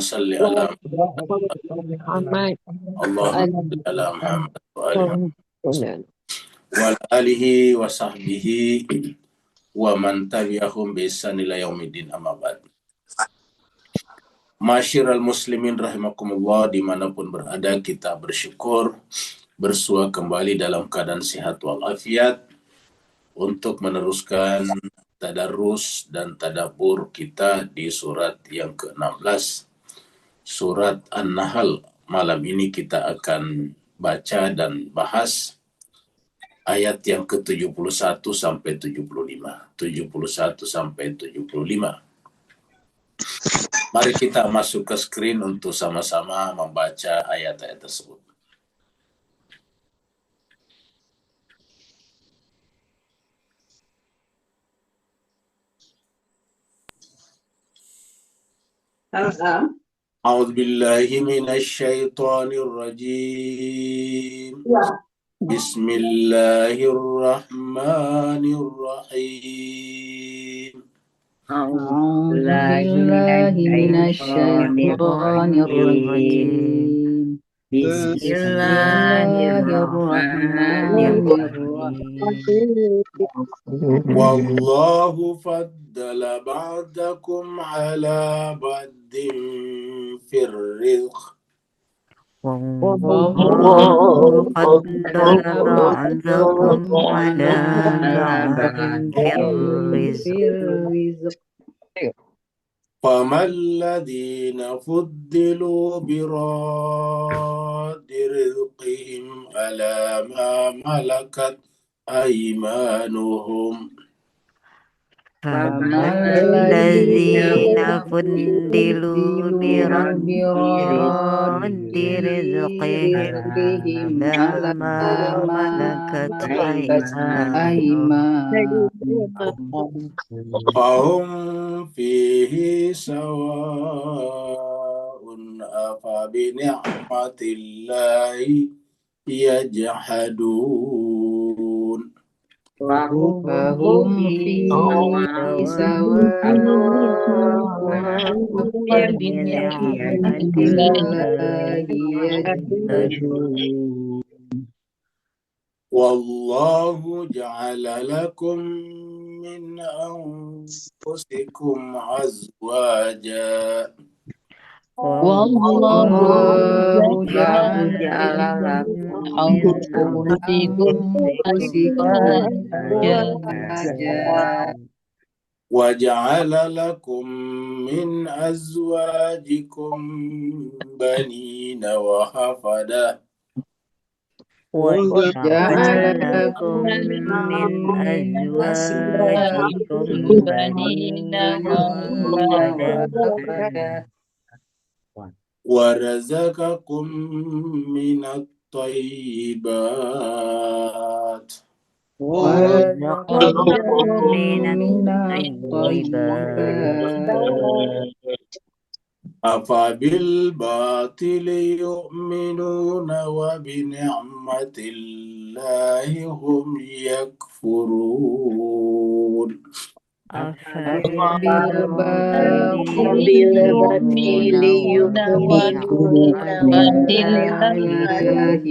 salli ala Muhammad Allahumma salli ala Muhammad wa ali Muhammad Muhammad. wa ala alihi wa sahbihi wa man tabi'ahum bi ihsan ila yaumiddin, amma ba'd. Masyiral muslimin rahimakumullah, dimanapun berada kita bersyukur bersua kembali dalam keadaan sehat walafiat untuk meneruskan tadarus dan tadabbur kita di surat yang ke-16, surat An-Nahl. Malam ini kita akan baca dan bahas ayat yang ke-71 sampai 75. 71 sampai 75. Mari kita masuk ke screen untuk sama-sama membaca ayat-ayat tersebut. A'udzu billahi minasy syaithanir rajim. Bismillahirrahmanirrahim. A'udzu billahi minasyaitonir rajim. Bismillahirrahmanirrahim. Wallahu faddala ba'dakum ala ba'din fir rizq. Wallahu qaddara ba'dakum ala ba'din fir rizq. فَمَا الَّذِينَ فُضِّلُوا بِرَادِّ رِزْقِهِمْ عَلَى مَا مَلَكَتْ أَيْمَانُهُمْ فَمَا الَّذِينَ فُضِّلُوا بِرَادِّ رِزْقِهِمْ عَلَى مَا مَلَكَتْ أَيْمَانُهُم فَهُمْ فِيهِ سَوَاءٌ أَفَبِنِعْمَةِ اللَّهِ يَجْحَدُونَ فَهُمْ فِيهِ سَوَاءٌ أَفَبِنِعْمَةِ اللَّهِ يَجْحَدُونَ وَاللَّهُ جَعَلَ لَكُم مِّنْ أَنفُسِكُمْ أَزْوَاجًا وَاللَّهُ جَعَلَ لَكُم مِّنْ أَنفُسِكُمْ أَزْوَاجًا وَجَعَلَ لَكُم مِّنْ أَزْوَاجِكُم بَنِينَ وَحَفَدَةً وَجَعَلَ لَكُم مِّنْ أَزْوَاجِكُمْ بَنِينَ وَحَفَدَةً وَرَزَقَكُم مِّنَ الطَّيِّبَاتِ وَرَزَقَكُم مِّنَ الطَّيِّبَاتِ أَفَبِالْبَاطِلِ يُؤْمِنُونَ وَبِنِعْمَةِ اللَّهِ هُمْ يَكْفُرُونَ أَفَبِالْبَاطِلِ يُؤْمِنُونَ وَبِنِعْمَةِ اللَّهِ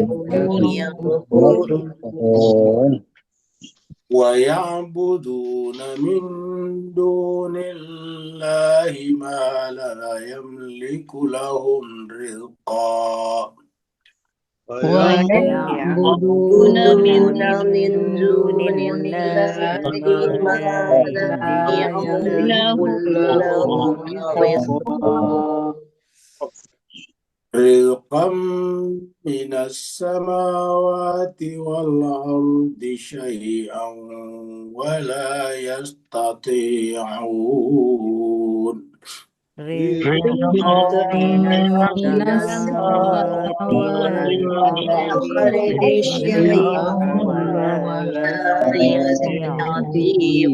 هُمْ يَكْفُرُونَ وَيَعْبُدُونَ مِن دُونِ اللَّهِ مَا لَا يَمْلِكُ لَهُمْ رِزْقًا وَيَعْبُدُونَ مِن دُونِ اللَّهِ مَا لَا يَمْلِكُ لَهُمْ رِزْقًا مِّنَ السَّمَاوَاتِ وَالْأَرْضِ شَيْئًا وَلَا يَسْتَطِيعُونَ رِزْقًا مِّنَ السَّمَاوَاتِ وَالْأَرْضِ شَيْئًا وَلَا يَسْتَطِيعُونَ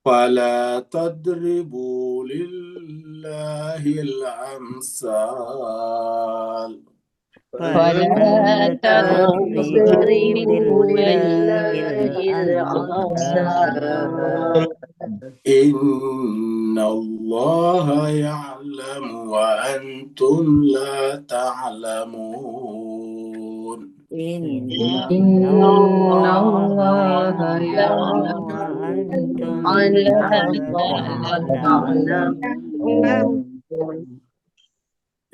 فَلَا تَضْرِبُوا لِلَّهِ الْأَمْثَالَ فَلَا تَضْرِبُوا لِلَّهِ الْأَمْثَالَ إن الله يعلم وأنتم لا تعلمون إن إن الله الله يعلم يعلم وأنتم وأنتم لا لا تعلمون. تعلمون.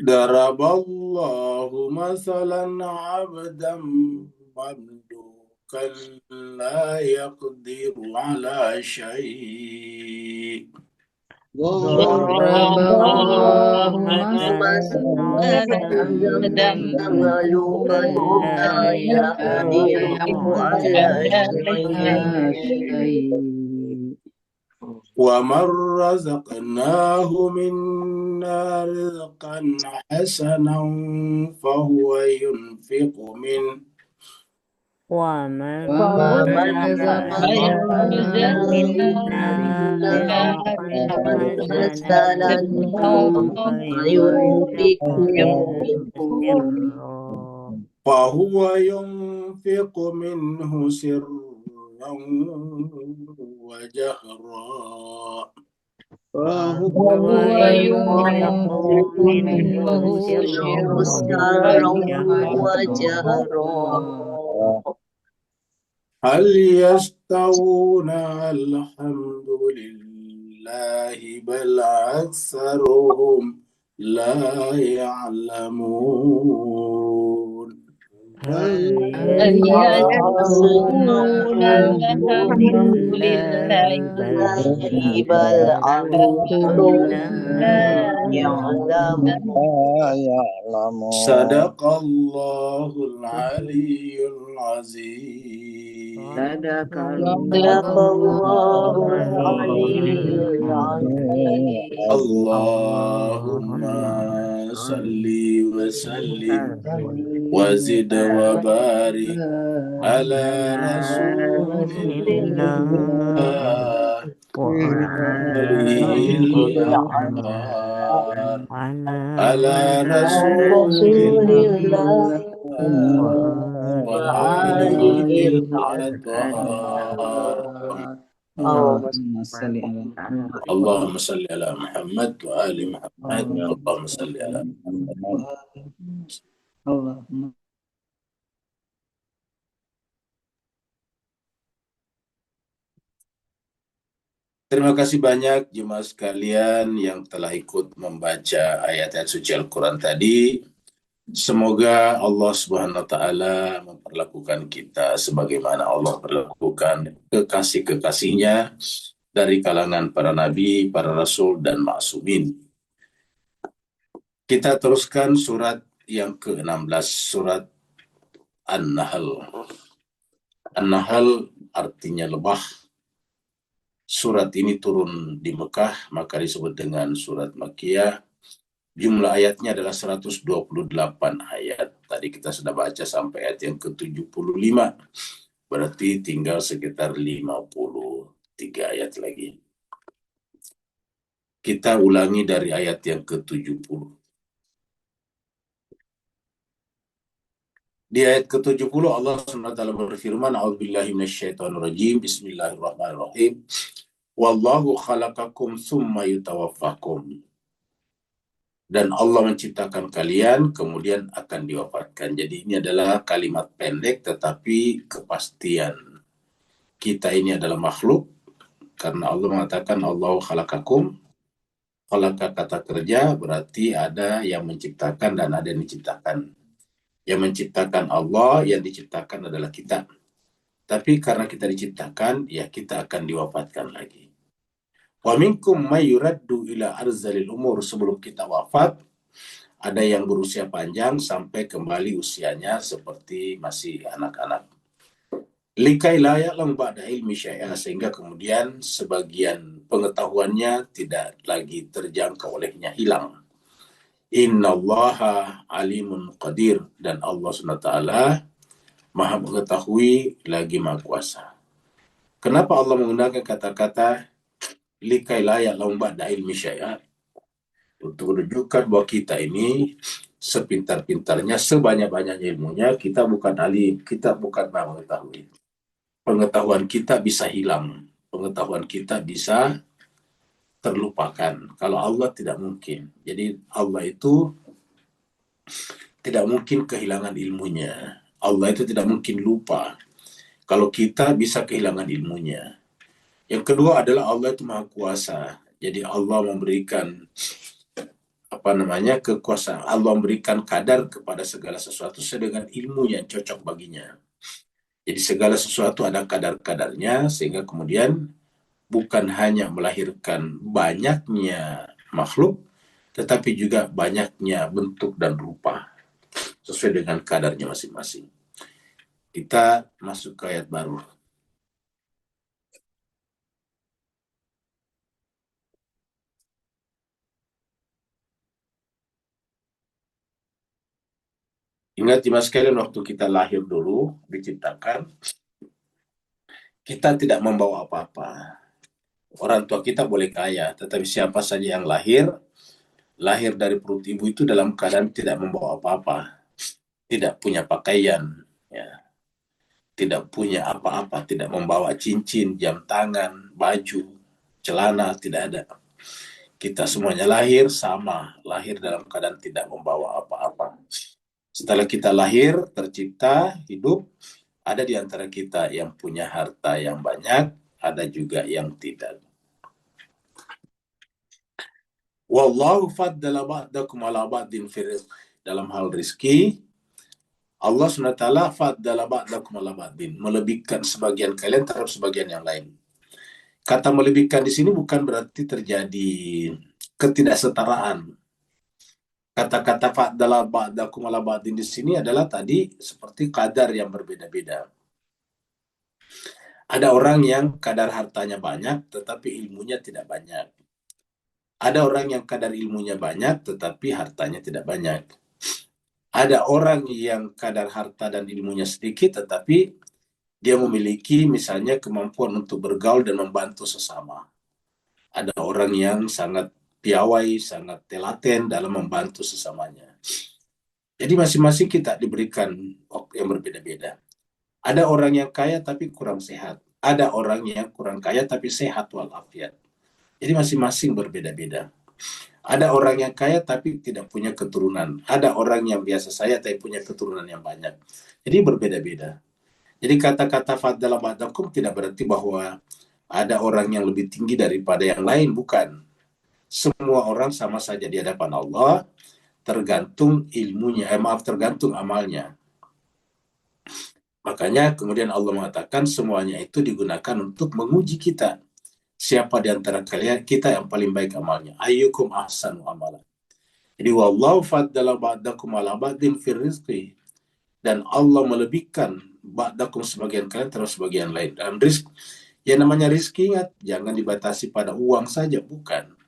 ضرب الله مثلا عبدا مملوكا لا يقدر على شيء ضرب ضرب الله الله مثلا عبدا مثلا مملوكا لا مملوكا لا يقدر يقدر على على شيء شيء ومن رزقناه منا رزقا حسنا فهو ينفق منه ومن ومن رزقناه منا رزقناه رزقا حسنا حسنا فهو ينفق منه فينفق سرا فهو ينفق منه سرا وجهرا فهو وهو ينفق ينفق منه منه سرا سرا وجهرا. وجهرا. هل يستوون الحمد لله بل أكثرهم لا يعلمون هل هل يستوون يستوون الحمد الحمد لله لله بل بل أكثرهم أكثرهم لا لا يعلمون. صدق الله العلي العظيم صدق صدق الله الله العلي العلي العظيم. العظيم. اللهم اللهم صل صل وسلم وسلم وزد وبارك على على رسول رسول الله الله وآله آله الطاهرين الأطهار على على رسول رسول الله الله وآله وآله الأطهار الأطهار. اللهم صل على اللهم صل على محمد وآل محمد اللهم اللهم صل صل على على محمد. اللهم. Terima kasih banyak jemaah sekalian yang telah ikut membaca ayat-ayat suci Al-Quran tadi. Semoga Allah Subhanahu wa Ta'ala memperlakukan kita sebagaimana Allah perlakukan kekasih-kekasihnya dari kalangan para nabi, para rasul, dan ma'sumin. Kita teruskan surat yang ke-16, surat An-Nahl. An-Nahl artinya lebah. Surat ini turun di Mekah, maka disebut dengan surat Makkiyah. Jumlah ayatnya adalah 128 ayat. Tadi kita sudah baca sampai ayat yang ke-75. Berarti tinggal sekitar 53 ayat lagi. Kita ulangi dari ayat yang ke-70. Di ayat ke-70 Allah SWT berfirman, A'udzubillahi minasyaitonirrajim, Bismillahirrahmanirrahim. Wallahu khalaqakum tsumma yutawaffakum. Dan Allah menciptakan kalian, kemudian akan diwafatkan. Jadi ini adalah kalimat pendek, tetapi kepastian. Kita ini adalah makhluk, karena Allah mengatakan Allahu khalaqakum. Khalaqa kata kerja, berarti ada yang menciptakan dan ada yang diciptakan. Yang menciptakan Allah, yang diciptakan adalah kita. Tapi karena kita diciptakan, ya kita akan diwafatkan lagi. Wa minkum may yuraddu ila arzalil umur. Sebelum kita wafat, ada yang berusia panjang sampai kembali usianya seperti masih anak-anak. Likai la ya'lam ba'da ilmi syai'a, sehingga kemudian sebagian pengetahuannya tidak lagi terjangkau olehnya, hilang. Innallaha alimun qadir, dan Allah SWT Maha mengetahui lagi Maha Kuasa. Kenapa Allah menggunakan kata-kata likai layak lomba da ilmi syai'at? Untuk menunjukkan bahwa kita ini sepintar-pintarnya, sebanyak-banyaknya ilmunya, kita bukan alim, kita bukan maha mengetahui. Pengetahuan kita bisa hilang. pengetahuan kita bisa terlupakan. Kalau Allah tidak mungkin. Jadi Allah itu tidak mungkin kehilangan ilmunya. Allah itu tidak mungkin lupa. Kalau kita bisa kehilangan ilmunya. Yang kedua adalah Allah itu Maha Kuasa. Jadi Allah memberikan kekuasaan. Allah memberikan kadar kepada segala sesuatu sesuai dengan ilmu yang cocok baginya. Jadi segala sesuatu ada kadar-kadarnya sehingga kemudian bukan hanya melahirkan banyaknya makhluk, tetapi juga banyaknya bentuk dan rupa sesuai dengan kadarnya masing-masing. Kita masuk ke ayat baru. Ingat jemaah sekalian, waktu kita lahir dulu diciptakan, kita tidak membawa apa-apa. Orang tua kita boleh kaya, tetapi siapa saja yang lahir dari perut ibu itu dalam keadaan tidak membawa apa-apa, tidak punya pakaian, ya, tidak punya apa-apa, tidak membawa cincin, jam tangan, baju, celana, tidak ada. Kita semuanya lahir sama, lahir dalam keadaan tidak membawa apa-apa. Setelah kita lahir, tercipta, hidup, ada di antara kita yang punya harta yang banyak, ada juga yang tidak. Wallahu faddala ba'dakum ala ba'din fi rizq. Dalam hal rizki, Allah SWT faddala ba'dakum ala ba'din, melebihkan sebagian kalian terhadap sebagian yang lain. Kata melebihkan di sini bukan berarti terjadi ketidaksetaraan. Kata-kata faddala ba'dakum ala ba'din di sini adalah tadi seperti kadar yang berbeda-beda. Ada orang yang kadar hartanya banyak tetapi ilmunya tidak banyak. Ada orang yang kadar ilmunya banyak tetapi hartanya tidak banyak. Ada orang yang kadar harta dan ilmunya sedikit tetapi dia memiliki misalnya kemampuan untuk bergaul dan membantu sesama. Ada orang yang sangat piawai, sangat telaten dalam membantu sesamanya. Jadi masing-masing kita diberikan yang berbeda-beda. Ada orang yang kaya tapi kurang sehat. Ada orang yang kurang kaya tapi sehat walafiat. Jadi masing-masing berbeda-beda. Ada orang yang kaya tapi tidak punya keturunan. Ada orang yang biasa saja tapi punya keturunan yang banyak. Jadi berbeda-beda. Jadi kata-kata faddala ba'dakum tidak berarti bahwa ada orang yang lebih tinggi daripada yang lain, bukan. Semua orang sama saja di hadapan Allah, tergantung ilmunya, tergantung amalnya. Makanya kemudian Allah mengatakan semuanya itu digunakan untuk menguji kita. Siapa di antara kalian kita yang paling baik amalnya? Ayyukum ahsanu amala. Jadi wallahu faddala ba'dakum ala ba'din fir rizqi. Dan Allah melebihkan ba'dakum sebagian kalian terhadap sebagian lain. Dalam rizki, yang namanya rizki ingat, jangan dibatasi pada uang saja, bukan.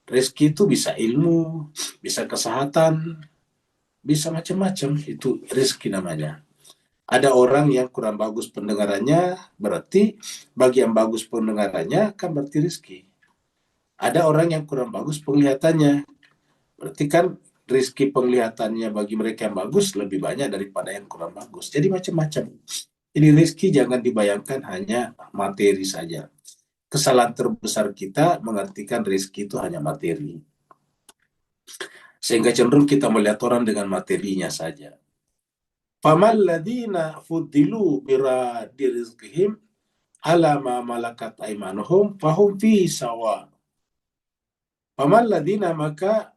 Rizki itu bisa ilmu, bisa kesehatan, bisa macam-macam, itu rizki namanya. Ada orang yang kurang bagus pendengarannya, berarti bagi yang bagus pendengarannya kan berarti rizki. Ada orang yang kurang bagus penglihatannya, berarti kan rizki penglihatannya bagi mereka yang bagus lebih banyak daripada yang kurang bagus. Jadi macam-macam. Jadi rizki jangan dibayangkan hanya materi saja. Kesalahan terbesar kita mengartikan rizki itu hanya materi. Sehingga cenderung kita melihat orang dengan materinya saja. Famal ladina fuddilu biradi rizqihim ala ma malakat aimanuhum fahum fi sawa. Famal ladina, maka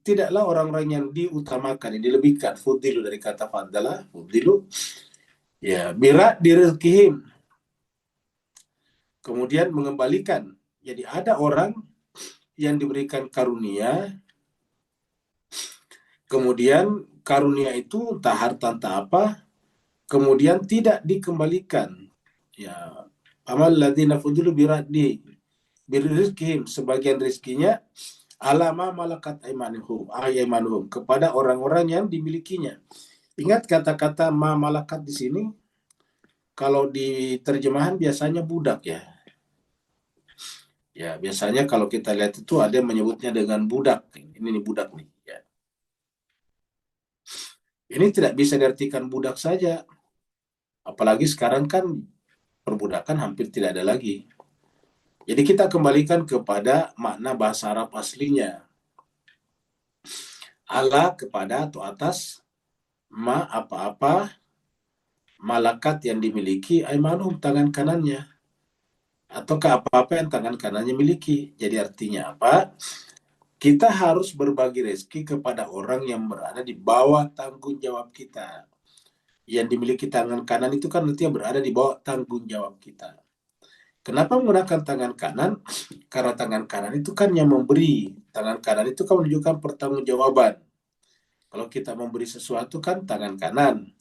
tidaklah orang-orang yang diutamakan, yang dilebihkan, fuddilu dari kata faddalah, fuddilu, ya, biradi rizqihim, kemudian mengembalikan. Jadi ada orang yang diberikan karunia, kemudian karunia itu entah harta entah apa, kemudian tidak dikembalikan. Ya, amal ladina fudilu biradi birizkihim, sebagian rizkinya alama malakat aimanuhum, kepada orang-orang yang dimilikinya. Ingat kata-kata ma malakat di sini, kalau di terjemahan biasanya budak ya. Ya, biasanya kalau kita lihat itu ada yang menyebutnya dengan budak. Ini nih budak nih. Ya. Ini tidak bisa diartikan budak saja. Apalagi sekarang kan perbudakan hampir tidak ada lagi. Jadi kita kembalikan kepada makna bahasa Arab aslinya. Ala kepada atau atas, ma apa-apa, malakat yang dimiliki aimanuhum tangan kanannya. Ataukah apa-apa yang tangan kanannya miliki. Jadi artinya apa? Kita harus berbagi rezeki kepada orang yang berada di bawah tanggung jawab kita. Yang dimiliki tangan kanan itu kan nanti berada di bawah tanggung jawab kita. Kenapa menggunakan tangan kanan? Karena tangan kanan itu kan yang memberi. Tangan kanan itu kan menunjukkan pertanggungjawaban. Kalau kita memberi sesuatu kan tangan kanan.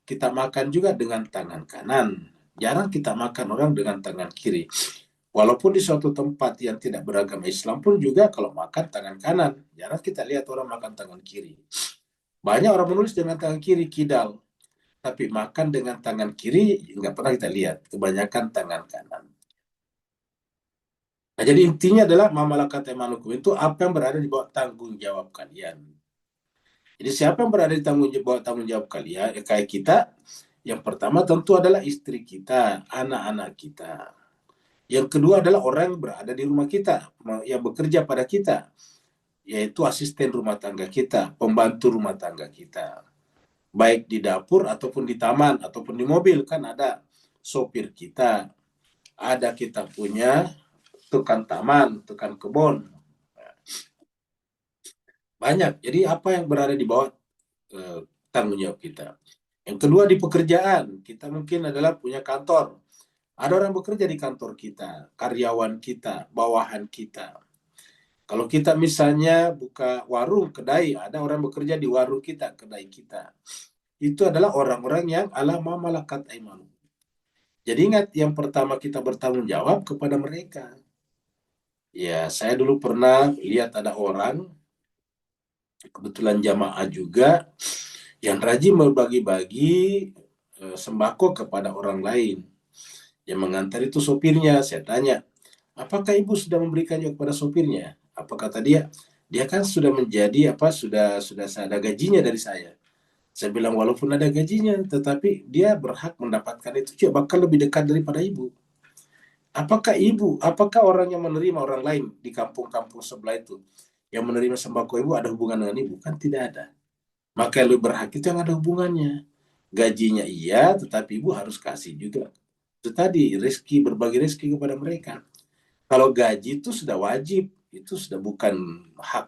Kita makan juga dengan tangan kanan. Jarang kita makan orang dengan tangan kiri. Walaupun di suatu tempat yang tidak beragama Islam pun juga kalau makan tangan kanan. Jarang kita lihat orang makan tangan kiri. Banyak orang menulis dengan tangan kiri, kidal. Tapi makan dengan tangan kiri nggak pernah kita lihat. Kebanyakan tangan kanan. Nah, jadi intinya adalah mamalakat emanukum itu apa yang berada di bawah tanggung jawab kalian. Jadi siapa yang berada di bawah tanggung jawab kalian? Kayak kita, yang pertama tentu adalah istri kita, anak-anak kita. Yang kedua adalah orang yang berada di rumah kita, yang bekerja pada kita, yaitu asisten rumah tangga kita, pembantu rumah tangga kita. Baik di dapur ataupun di taman ataupun di mobil, kan ada sopir kita, ada kita punya tukang taman, tukang kebun. Banyak. Jadi apa yang berada di bawah tanggung jawab kita. Yang kedua di pekerjaan, kita mungkin adalah punya kantor. Ada orang bekerja di kantor kita, karyawan kita, bawahan kita. Kalau kita misalnya buka warung, kedai, ada orang bekerja di warung kita, kedai kita. Itu adalah orang-orang yang ala ma malakat aimanuhum. Jadi ingat, yang pertama kita bertanggung jawab kepada mereka. Ya, saya dulu pernah lihat ada orang, kebetulan jamaah juga, yang rajin berbagi-bagi sembako kepada orang lain. Yang mengantar itu sopirnya. Saya tanya, apakah ibu sudah memberikan juga kepada sopirnya? Apa kata dia? Dia kan sudah menjadi sudah ada gajinya dari saya. Saya bilang walaupun ada gajinya, tetapi dia berhak mendapatkan itu juga bahkan lebih dekat daripada ibu. Apakah orang yang menerima orang lain di kampung-kampung sebelah itu, yang menerima sembako ibu ada hubungan dengan ibu? Kan tidak ada. Maka yang lebih berhak itu yang ada hubungannya. Gajinya iya, tetapi ibu harus kasih juga. Itu tadi, berbagi rezeki kepada mereka. Kalau gaji itu sudah wajib, itu sudah bukan hak,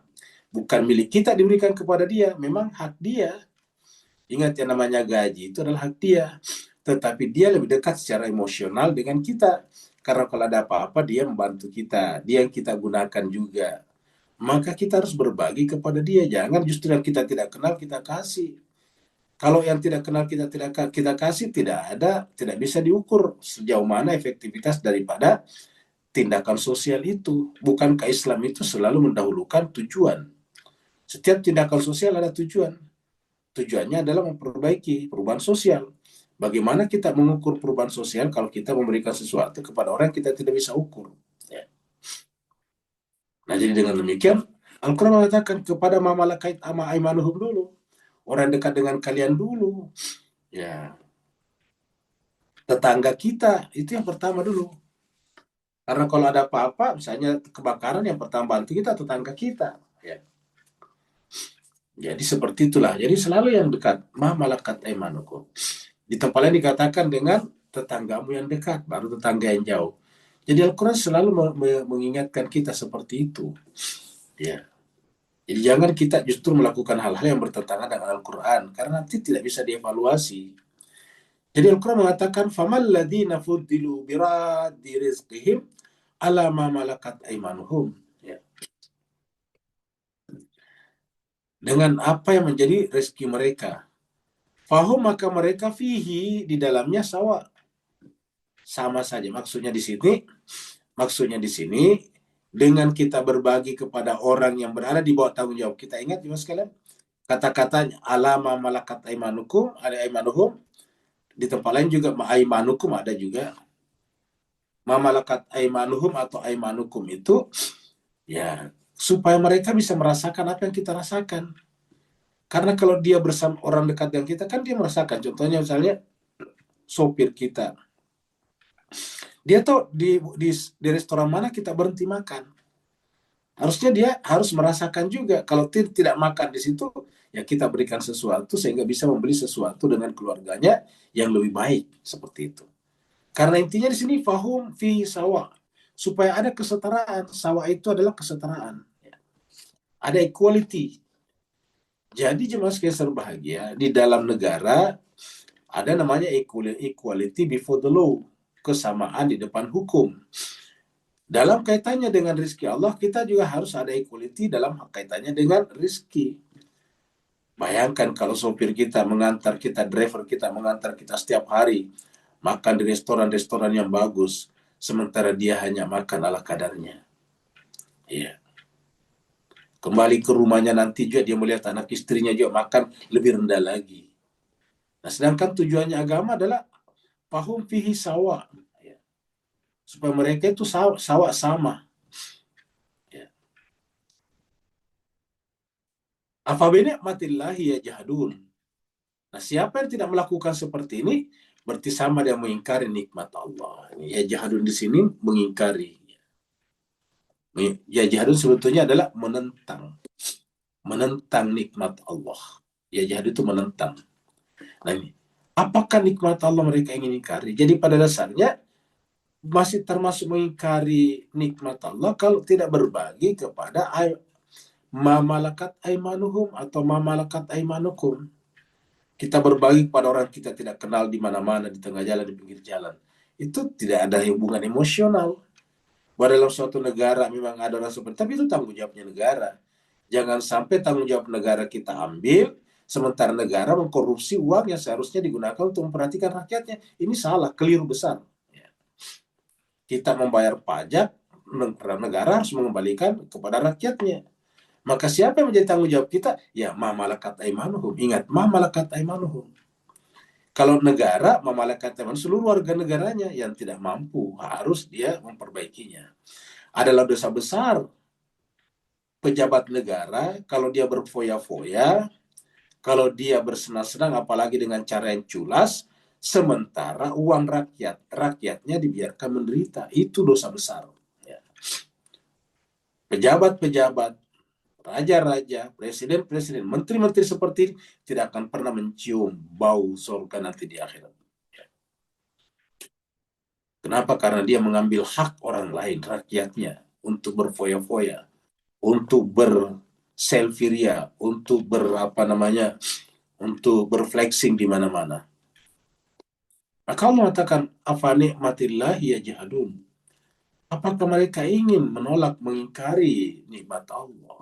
bukan milik kita diberikan kepada dia, memang hak dia. Ingat, yang namanya gaji itu adalah hak dia. Tetapi dia lebih dekat secara emosional dengan kita. Karena kalau ada apa-apa, dia membantu kita. Dia yang kita gunakan juga. Maka kita harus berbagi kepada dia. Jangan justru yang kita tidak kenal, kita kasih. Kalau yang tidak kenal kita kasih, tidak bisa diukur sejauh mana efektivitas daripada tindakan sosial itu. Bukankah Islam itu selalu mendahulukan tujuan? Setiap tindakan sosial ada tujuan. Tujuannya adalah memperbaiki perubahan sosial. Bagaimana kita mengukur perubahan sosial kalau kita memberikan sesuatu kepada orang yang kita tidak bisa ukur? Ya. Nah, jadi dengan demikian, Al-Quran mengatakan kepada mamalakait ama aimanuhum dulu. Orang dekat dengan kalian dulu. Ya. Tetangga kita, itu yang pertama dulu. Karena kalau ada apa-apa, misalnya kebakaran, yang pertama bantu kita tetangga kita. Ya. Jadi seperti itulah. Jadi selalu yang dekat. Ma malakat aimanukum. Di tempat lain dikatakan dengan tetanggamu yang dekat, baru tetangga yang jauh. Jadi Al-Quran selalu mengingatkan kita seperti itu. Ya. Jadi jangan kita justru melakukan hal-hal yang bertentangan dengan Al-Quran, karena nanti tidak bisa dievaluasi. Jadi Al-Quran mengatakan, فَمَا الَّذِينَ فُضِّلُوا بِرَادِّ رِزْقِهِمْ عَلَى مَا مَلَكَتْ أَيْمَانُهُمْ. Ya. Dengan apa yang menjadi rezeki mereka. Fahum, maka mereka fihi, di dalamnya sawa. Sama saja. Maksudnya di sini dengan kita berbagi kepada orang yang berada di bawah tanggung jawab kita. Ingat juga sekalian, kata-katanya alama malakat aimanukum, ada aimanuhum. Di tempat lain juga aimanukum ada juga. Mamalakat aimanuhum atau aimanukum itu ya supaya mereka bisa merasakan apa yang kita rasakan. Karena kalau dia bersama orang dekat dengan kita kan dia merasakan. Contohnya misalnya sopir kita. Dia tahu di restoran mana kita berhenti makan. Harusnya dia harus merasakan juga. Kalau tidak makan di situ, ya kita berikan sesuatu sehingga bisa membeli sesuatu dengan keluarganya yang lebih baik seperti itu. Karena intinya di sini fahum fi sawa, supaya ada kesetaraan. Sawa itu adalah kesetaraan. Ada equality. Jadi jemaah sekalian berbahagia, di dalam negara ada namanya equality before the law, kesamaan di depan hukum. Dalam kaitannya dengan rizki Allah, kita juga harus ada equality dalam kaitannya dengan rizki. Bayangkan kalau sopir kita mengantar kita, driver kita mengantar kita setiap hari, makan di restoran-restoran yang bagus, sementara dia hanya makan ala kadarnya. Iya. Kembali ke rumahnya nanti juga dia melihat anak istrinya juga makan lebih rendah lagi. Nah, sedangkan tujuannya agama adalah fahum fihi sawa. Ya. Supaya mereka itu sawa sama. Ya. Afabinikmatillahi yajhadun. Nah, siapa yang tidak melakukan seperti ini, berarti sama dia mengingkari nikmat Allah. Ya jahadun di sini mengingkari. Ya jahadun sebetulnya adalah menentang. Menentang nikmat Allah. Ya jahadun itu menentang. Nah ini, apakah nikmat Allah mereka ingin ingkari? Jadi pada dasarnya masih termasuk mengingkari nikmat Allah kalau tidak berbagi kepada ma malakat aimanuhum atau ma malakat aimanukum. Kita berbagi kepada orang kita tidak kenal di mana-mana, di tengah jalan, di pinggir jalan. Itu tidak ada hubungan emosional. Bahwa dalam suatu negara memang ada orang seperti, tapi itu tanggung jawabnya negara. Jangan sampai tanggung jawab negara kita ambil, sementara negara mengkorupsi uang yang seharusnya digunakan untuk memperhatikan rakyatnya. Ini salah, keliru besar. Kita membayar pajak, negara harus mengembalikan kepada rakyatnya. Maka siapa yang menjadi tanggung jawab kita? Ya, ma malakat aimanuhum. Ingat, ma malakat aimanuhum. Kalau negara memalakan seluruh warga negaranya yang tidak mampu, harus dia memperbaikinya. Adalah dosa besar pejabat negara kalau dia berfoya-foya, kalau dia bersenang-senang apalagi dengan cara yang culas, sementara uang rakyatnya dibiarkan menderita. Itu dosa besar. Ya. Pejabat-pejabat, raja-raja, presiden-presiden, menteri-menteri seperti ini tidak akan pernah mencium bau surga nanti di akhirat. Kenapa? Karena dia mengambil hak orang lain, rakyatnya, untuk berfoya-foya, untuk berselfie, untuk untuk berflexing di mana-mana. Maka Allah mengatakan, afanikmatillahi yajhadun. Apakah mereka ingin menolak, mengingkari nikmat Allah?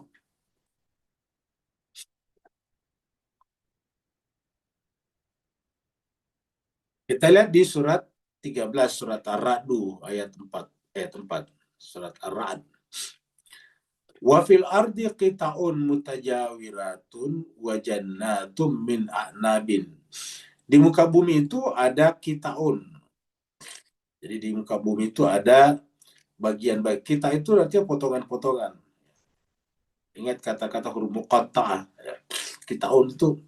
Kita lihat di surat 13, surat Ar-Ra'du, ayat 4. Surat Ar-Ra'd. Wa fil ardi qita'un mutajawiratun wa jannatum min a'nabin. Di muka bumi itu ada qita'un. Jadi di muka bumi itu ada bagian kita itu artinya potongan-potongan. Ingat kata-kata huruf muqatta'ah. Qita'un itu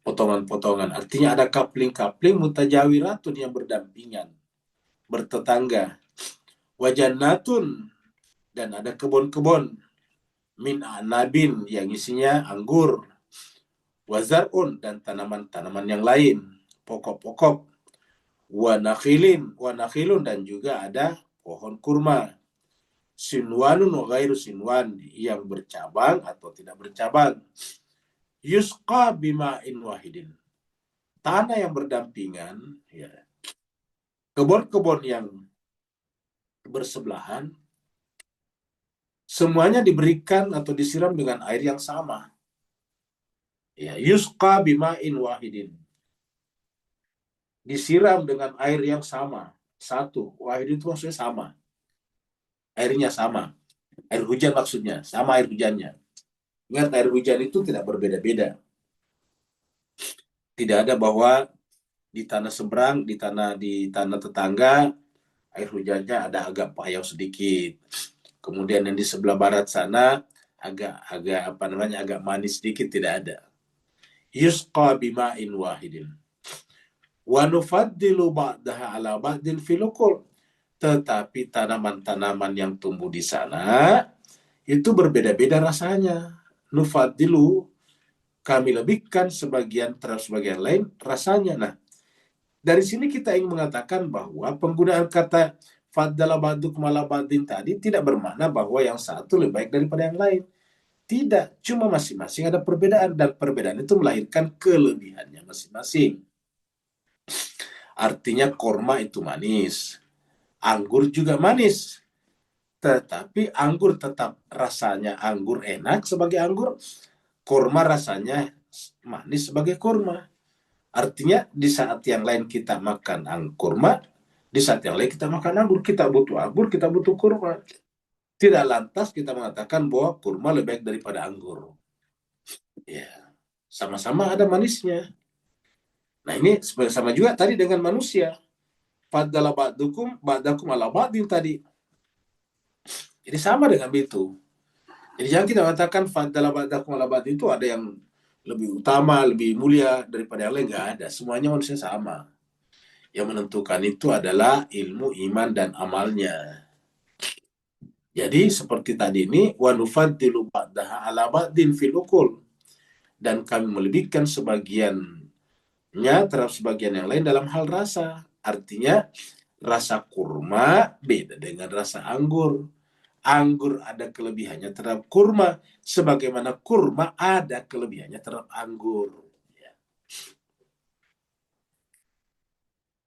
potongan-potongan. Artinya ada kapling-kapling mutajawiratun yang berdampingan, bertetangga. Wa jannatun, dan ada kebun-kebun min anabin yang isinya anggur, wazarun, dan tanaman-tanaman yang lain, pokok-pokok, wanakhilun, dan juga ada pohon kurma, sinwanun wa ghairu sinwan, yang bercabang atau tidak bercabang, yusqa bima'in wahidin, tanah yang berdampingan, ya. Kebun-kebun yang bersebelahan, semuanya diberikan atau disiram dengan air yang sama. Ya, yusqa bima'in wahidin. Disiram dengan air yang sama. Satu, wahid itu maksudnya sama. Airnya sama. Air hujan maksudnya, sama air hujannya. Ingat, air hujan itu tidak berbeda-beda. Tidak ada bahwa di tanah seberang, di tanah tetangga, air hujannya ada agak payau sedikit. Kemudian yang di sebelah barat sana agak manis sedikit, tidak ada. Yusqa bima'in wahidin. Wa nufaddilu ba'daha ala ba'din fil ukul. Tetapi tanaman-tanaman yang tumbuh di sana itu berbeda-beda rasanya. Nufaddilu, kami lebihkan sebagian terhadap sebagian lain rasanya. Nah, dari sini kita ingin mengatakan bahwa penggunaan kata faddala ba'dukum ala ba'din tadi tidak bermakna bahwa yang satu lebih baik daripada yang lain. Tidak, cuma masing-masing ada perbedaan, dan perbedaan itu melahirkan kelebihannya masing-masing. Artinya korma itu manis, anggur juga manis, tetapi anggur tetap rasanya anggur enak sebagai anggur, korma rasanya manis sebagai korma. Artinya di saat yang lain kita makan kurma, di saat yang lain kita makan anggur, kita butuh kurma. Tidak lantas kita mengatakan bahwa kurma lebih baik daripada anggur. Ya, sama-sama ada manisnya. Nah, ini sama juga tadi dengan manusia. Faddala ba'dakum ala ba'din tadi. Jadi sama dengan itu. Jadi jangan kita katakan faddala ba'dakum ala ba'din itu ada yang lebih utama, lebih mulia daripada yang lain. Nggak ada. Semuanya manusia sama. Yang menentukan itu adalah ilmu, iman, dan amalnya. Jadi seperti tadi ini, wa nufaddilu ba'daha ala ba'din fil ukul. Dan kami melebihkan sebagiannya terhadap sebagian yang lain dalam hal rasa. Artinya, rasa kurma beda dengan rasa anggur. Anggur ada kelebihannya terhadap kurma, sebagaimana kurma ada kelebihannya terhadap anggur.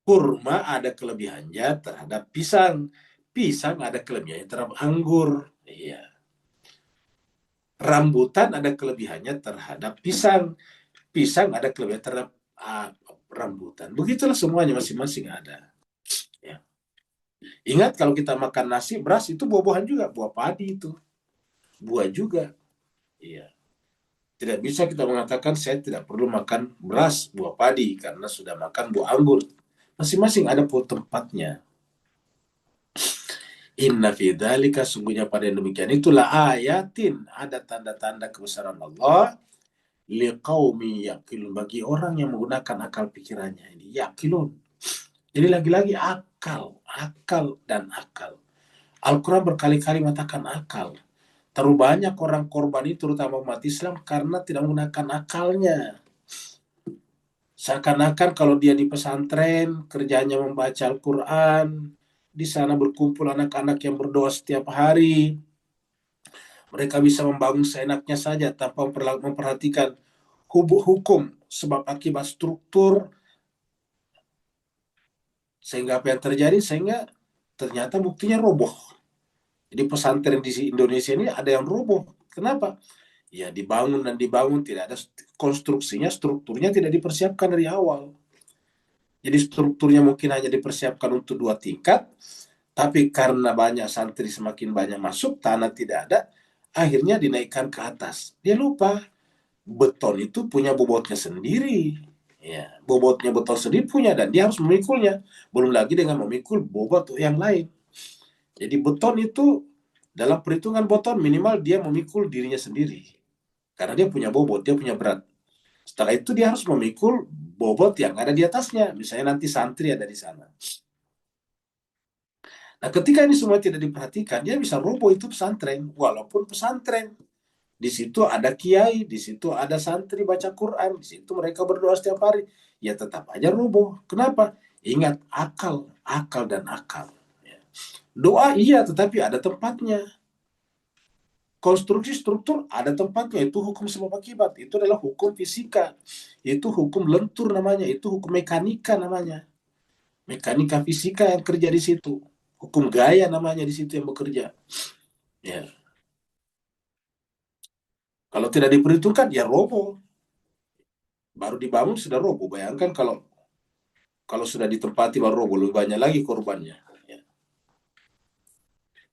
Kurma ada kelebihannya terhadap pisang. Pisang ada kelebihannya terhadap anggur. Iya. Rambutan ada kelebihannya terhadap pisang. Pisang ada kelebihan terhadap rambutan. Begitulah semuanya masing-masing ada. Ya. Ingat kalau kita makan nasi, beras itu buah-buahan juga. Buah padi itu. Buah juga. Iya. Tidak bisa kita mengatakan saya tidak perlu makan beras, buah padi, karena sudah makan buah anggur. Masing-masing ada tempatnya. Inna fi dzalika, sungguhnya pada yang demikian itulah ayatin, ada tanda-tanda kebesaran Allah liqaumi yaqilun, bagi orang yang menggunakan akal pikirannya. Ini yaqilun. Jadi lagi-lagi akal dan akal. Al-Quran berkali-kali mengatakan akal. Terlalu banyak orang korban itu, terutama umat Islam, karena tidak menggunakan akalnya. Seakan-akan kalau dia di pesantren, kerjanya membaca Al-Quran, di sana berkumpul anak-anak yang berdoa setiap hari, mereka bisa membangun seenaknya saja tanpa memperhatikan hukum, sebab akibat struktur, sehingga apa yang terjadi, sehingga ternyata buktinya roboh. Jadi pesantren di Indonesia ini ada yang roboh. Kenapa? Ya dibangun dan dibangun, tidak ada konstruksinya, strukturnya tidak dipersiapkan dari awal. Jadi strukturnya mungkin hanya dipersiapkan untuk 2 tingkat, tapi karena banyak santri semakin banyak masuk, tanah tidak ada, akhirnya dinaikkan ke atas. Dia lupa, beton itu punya bobotnya sendiri. Ya, bobotnya beton sendiri punya, dan dia harus memikulnya. Belum lagi dengan memikul bobot yang lain. Jadi beton itu, dalam perhitungan beton minimal dia memikul dirinya sendiri. Karena dia punya bobot, dia punya berat. Setelah itu dia harus memikul bobot yang ada di atasnya. Misalnya nanti santri ada di sana. Nah, ketika ini semua tidak diperhatikan, dia bisa roboh itu pesantren. Walaupun pesantren, di situ ada kiai, di situ ada santri baca Quran, di situ mereka berdoa setiap hari, ya tetap aja roboh. Kenapa? Ingat akal dan akal. Doa iya, tetapi ada tempatnya. Konstruksi struktur ada tempatnya, itu hukum sebab akibat. Itu adalah hukum fisika. Itu hukum lentur namanya, itu hukum mekanika namanya. Mekanika fisika yang kerja di situ. Hukum gaya namanya di situ yang bekerja. Ya. Kalau tidak diperhitungkan, ya roboh. Baru dibangun sudah roboh. Bayangkan kalau sudah ditempati baru roboh, lebih banyak lagi korbannya. Ya.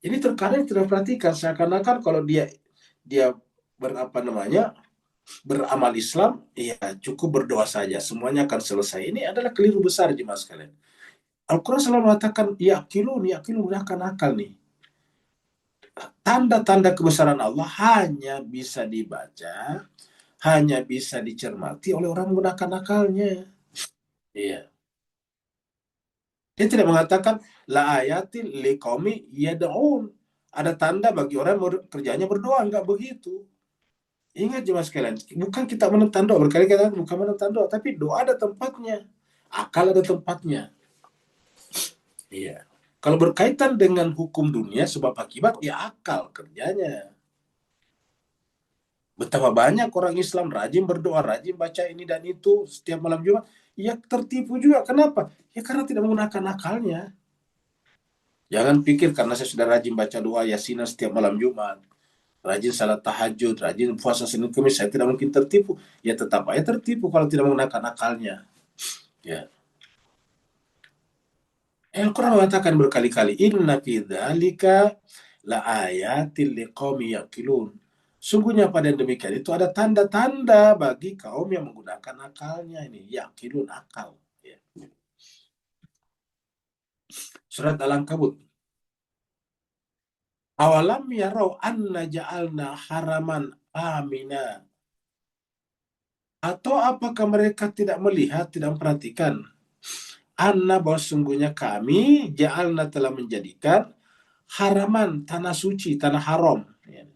Ini terkadang tidak perhatikan, seakan-akan kalau dia beramal Islam, ya cukup berdoa saja, semuanya akan selesai. Ini adalah keliru besar jemaah sekalian. Al-Quran selalu mengatakan yaqilun gunakan akal nih. Tanda-tanda kebesaran Allah hanya bisa dibaca, hanya bisa dicermati oleh orang menggunakan akalnya. Iya. Dia tidak mengatakan la ayatil liqaumi yad'un. Ada tanda bagi orang yang kerjanya berdoa, enggak begitu. Ingat jemaah sekalian, bukan kita menentang doa, berkali-kali bukan menentang doa, tapi doa ada tempatnya, akal ada tempatnya. Iya. Kalau berkaitan dengan hukum dunia sebab akibat, ya akal kerjanya. Betapa banyak orang Islam rajin berdoa, rajin baca ini dan itu setiap malam Jumat, ya tertipu juga. Kenapa? Ya karena tidak menggunakan akalnya. Jangan pikir karena saya sudah rajin baca doa yasinan setiap malam Jumat, rajin salat tahajud, rajin puasa Senin Kamis, saya tidak mungkin tertipu. Ya tetap aja tertipu kalau tidak menggunakan akalnya. Ya. Al-Quran mengatakan berkali-kali, inna fi dzalika la ayatil liqaumi yaqilun. Sungguhnya pada yang demikian itu ada tanda-tanda bagi kaum yang menggunakan akalnya ini, yaqilun akal. Ya. Surat Al-Ankabut. Awalam yarau anna ja'alna haraman amina. Atau apakah mereka tidak melihat, tidak memperhatikan? Anna bahwa sungguhnya kami ja'alna telah menjadikan haraman, tanah suci, tanah haram. Ya.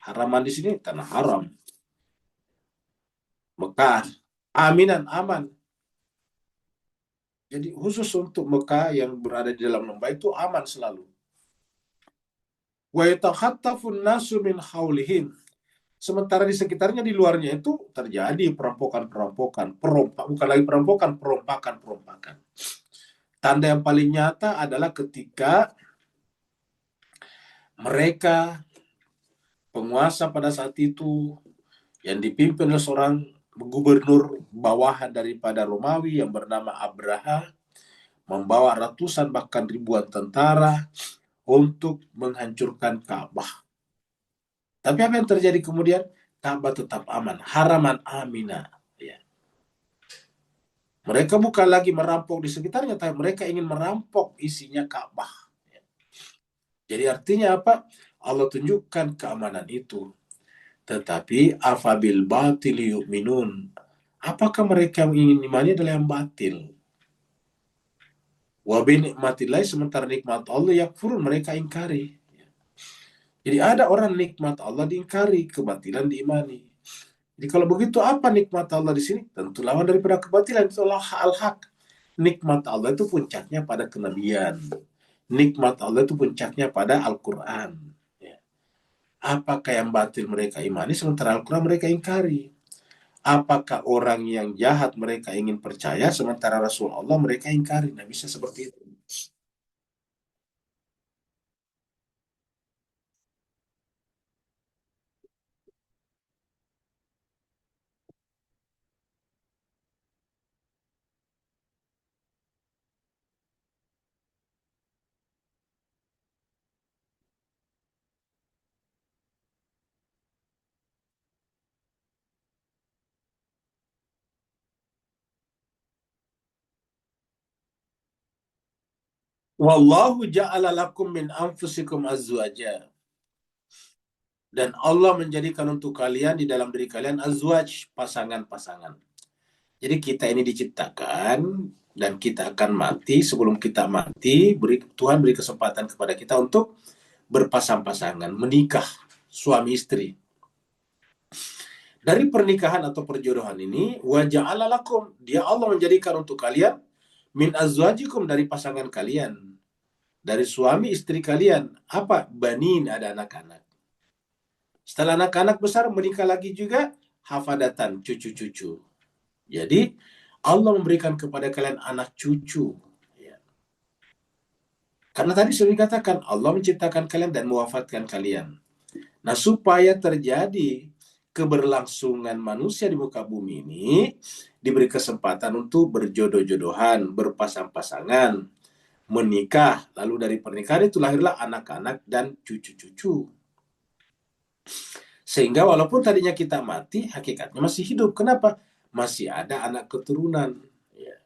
Haraman di sini tanah haram. Mekah, aminan, aman. Jadi khusus untuk Mekah yang berada di dalam lembah itu aman selalu. Wa yatakhattafun nasu min haulihim. Sementara di sekitarnya, di luarnya itu terjadi perampokan-perampokan, bukan lagi perampokan, perompakan-perompakan. Tanda yang paling nyata adalah ketika mereka penguasa pada saat itu yang dipimpin oleh seorang gubernur bawahan daripada Romawi yang bernama Abraha membawa ratusan bahkan ribuan tentara untuk menghancurkan Ka'bah. Tapi apa yang terjadi kemudian? Ka'bah tetap aman, haraman amina. Ya. Mereka bukan lagi merampok di sekitarnya, tapi mereka ingin merampok isinya Ka'bah. Ya. Jadi artinya apa? Allah tunjukkan keamanan itu. Tetapi afabil batil yu'minun. Apakah mereka yang ingin imani adalah yang batil? Wa bi nikmatillah, sementara nikmat Allah yakfurun, mereka ingkari. Jadi ada orang nikmat Allah diingkari, kebatilan diimani. Jadi kalau begitu apa nikmat Allah di sini? Tentu lawan daripada kebatilan, itu Allah al-haq. Nikmat Allah itu puncaknya pada kenabian. Nikmat Allah itu puncaknya pada Al-Quran. Ya. Apakah yang batil mereka imani, sementara Al-Quran mereka ingkari? Apakah orang yang jahat mereka ingin percaya, sementara Rasul Allah mereka ingkari? Nah, bisa seperti itu. Wallahu ja'ala lakum min anfusikum azwaja. Dan Allah menjadikan untuk kalian di dalam diri kalian azwaj, pasangan-pasangan. Jadi kita ini diciptakan dan kita akan mati. Sebelum kita mati, Tuhan beri kesempatan kepada kita untuk berpasang-pasangan, menikah, suami istri. Dari pernikahan atau perjodohan ini, wa ja'ala lakum, dia Allah menjadikan untuk kalian min azwajikum, dari pasangan kalian, dari suami istri kalian, apa? Banin, ada anak-anak. Setelah anak-anak besar, menikah lagi juga, hafadatan, cucu-cucu. Jadi Allah memberikan kepada kalian anak cucu. Ya. Karena tadi sudah dikatakan Allah menciptakan kalian dan mewafatkan kalian. Nah, supaya terjadi keberlangsungan manusia di muka bumi ini, diberi kesempatan untuk berjodoh-jodohan, berpasang-pasangan, menikah. Lalu dari pernikahan itu lahirlah anak-anak dan cucu-cucu. Sehingga walaupun tadinya kita mati, hakikatnya masih hidup. Kenapa? Masih ada anak keturunan. Ya.